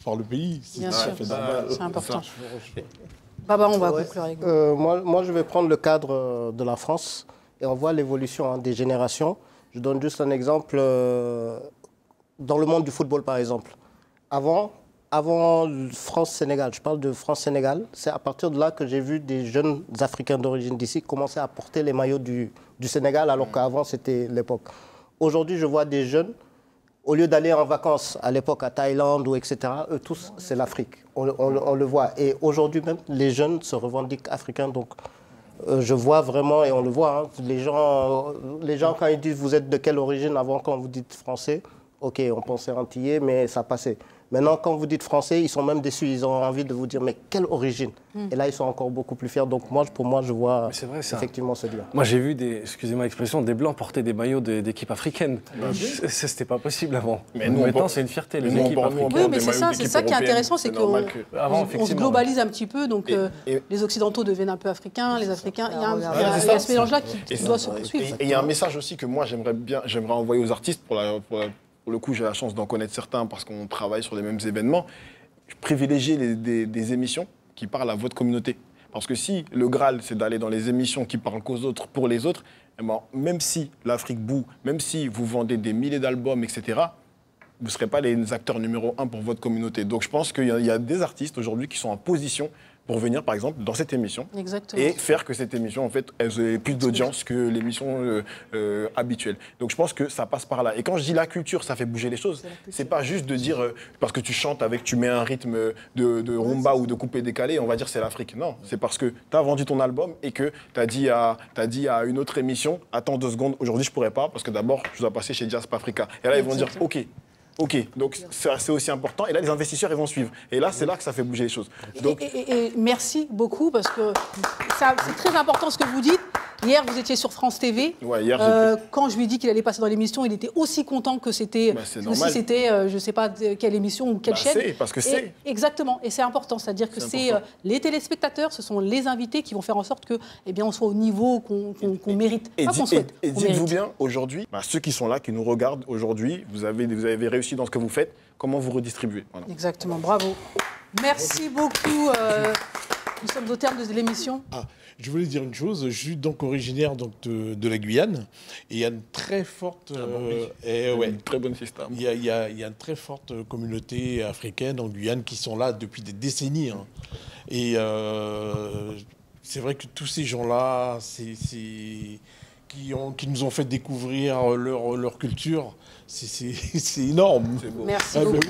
par le pays. Bien sûr, c'est important. Baba, on va conclure avec vous. Moi, je vais prendre le cadre de la France et on voit l'évolution des générations. Je donne juste un exemple. Dans le monde du football, par exemple, avant France-Sénégal, je parle de France-Sénégal, c'est à partir de là que j'ai vu des jeunes Africains d'origine d'ici commencer à porter les maillots du Sénégal, alors qu'avant, c'était l'époque. Aujourd'hui, je vois des jeunes, au lieu d'aller en vacances à l'époque à Thaïlande ou etc., eux tous, c'est l'Afrique. On le voit. Et aujourd'hui même, les jeunes se revendiquent africains. Donc, je vois vraiment, et on le voit, hein, les gens, quand ils disent vous êtes de quelle origine, avant quand vous dites français, ok, on pensait antillais, mais ça passait. Maintenant, quand vous dites français, ils sont même déçus. Ils ont envie de vous dire, mais quelle origine? Et là, ils sont encore beaucoup plus fiers. Donc, pour moi, je vois effectivement ce lien. Moi, j'ai vu excusez-moi l'expression, des Blancs porter des maillots d'équipes africaines. C'était pas possible avant. Mais maintenant, c'est une fierté, les équipes africaines. Oui, mais c'est ça qui est intéressant, c'est qu'on se globalise un petit peu. Donc, les Occidentaux deviennent un peu africains, les Africains. Il y a ce mélange-là qui doit se poursuivre. Et il y a un message aussi que moi, j'aimerais envoyer aux artistes pour le coup, j'ai la chance d'en connaître certains parce qu'on travaille sur les mêmes événements. Privilégiez des émissions qui parlent à votre communauté. Parce que si le Graal, c'est d'aller dans les émissions qui parlent qu'aux autres, pour les autres, eh ben, même si l'Afrique boue, même si vous vendez des milliers d'albums, etc., vous ne serez pas les acteurs numéro 1 pour votre communauté. Donc je pense qu'il y a des artistes aujourd'hui qui sont en position pour venir, par exemple, dans cette émission. Exactement. Et faire que cette émission, en fait, elle ait plus d'audience que l'émission habituelle. Donc je pense que ça passe par là. Et quand je dis la culture, ça fait bouger les choses. C'est pas juste de dire, parce que tu chantes tu mets un rythme de rumba ou de coupé décalé, on va dire c'est l'Afrique. Non, c'est parce que tu as vendu ton album et que tu as dit à une autre émission, attends 2 secondes, aujourd'hui je pourrais pas, parce que d'abord, je dois passer chez Diaspora Africa. Et là, ils vont dire, OK, donc c'est aussi important. Et là, les investisseurs, ils vont suivre. Et là, c'est là que ça fait bouger les choses. Donc... Et merci beaucoup, parce que c'est très important ce que vous dites. Hier, vous étiez sur France TV. Ouais, hier, quand je lui ai dit qu'il allait passer dans l'émission, il était aussi content que c'était, si c'était, je ne sais pas quelle émission ou quelle chaîne. C'est parce que c'est. Exactement, et c'est important. C'est-à-dire que c'est les téléspectateurs, ce sont les invités qui vont faire en sorte que, on soit au niveau qu'on mérite. Et dites-vous bien, aujourd'hui, ceux qui sont là, qui nous regardent aujourd'hui, vous avez réussi dans ce que vous faites. Comment vous redistribuez? Voilà. Exactement, bravo. Merci beaucoup. Nous sommes au terme de l'émission. Je voulais dire une chose, je suis donc originaire de la Guyane et il y a une très forte une très bonne système. Il y a une très forte communauté africaine en Guyane qui sont là depuis des décennies. Hein. Et c'est vrai que tous ces gens-là, qui nous ont fait découvrir leur culture, c'est énorme. Merci beaucoup.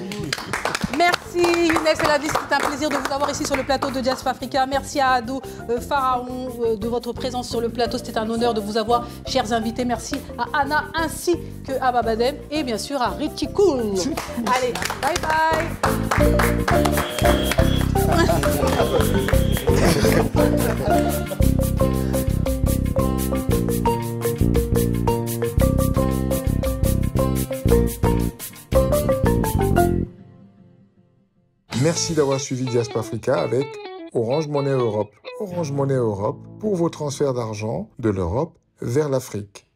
Merci Younes Eladi, c'est un plaisir de vous avoir ici sur le plateau de Diaspora Africa. Merci à Ado Pharaon de votre présence sur le plateau. C'était un honneur de vous avoir, chers invités. Merci à Anna ainsi que à Babadem et bien sûr à Richie Cool. Allez, bye bye. Merci d'avoir suivi Diaspora Africa avec Orange Money Europe. Orange Money Europe pour vos transferts d'argent de l'Europe vers l'Afrique.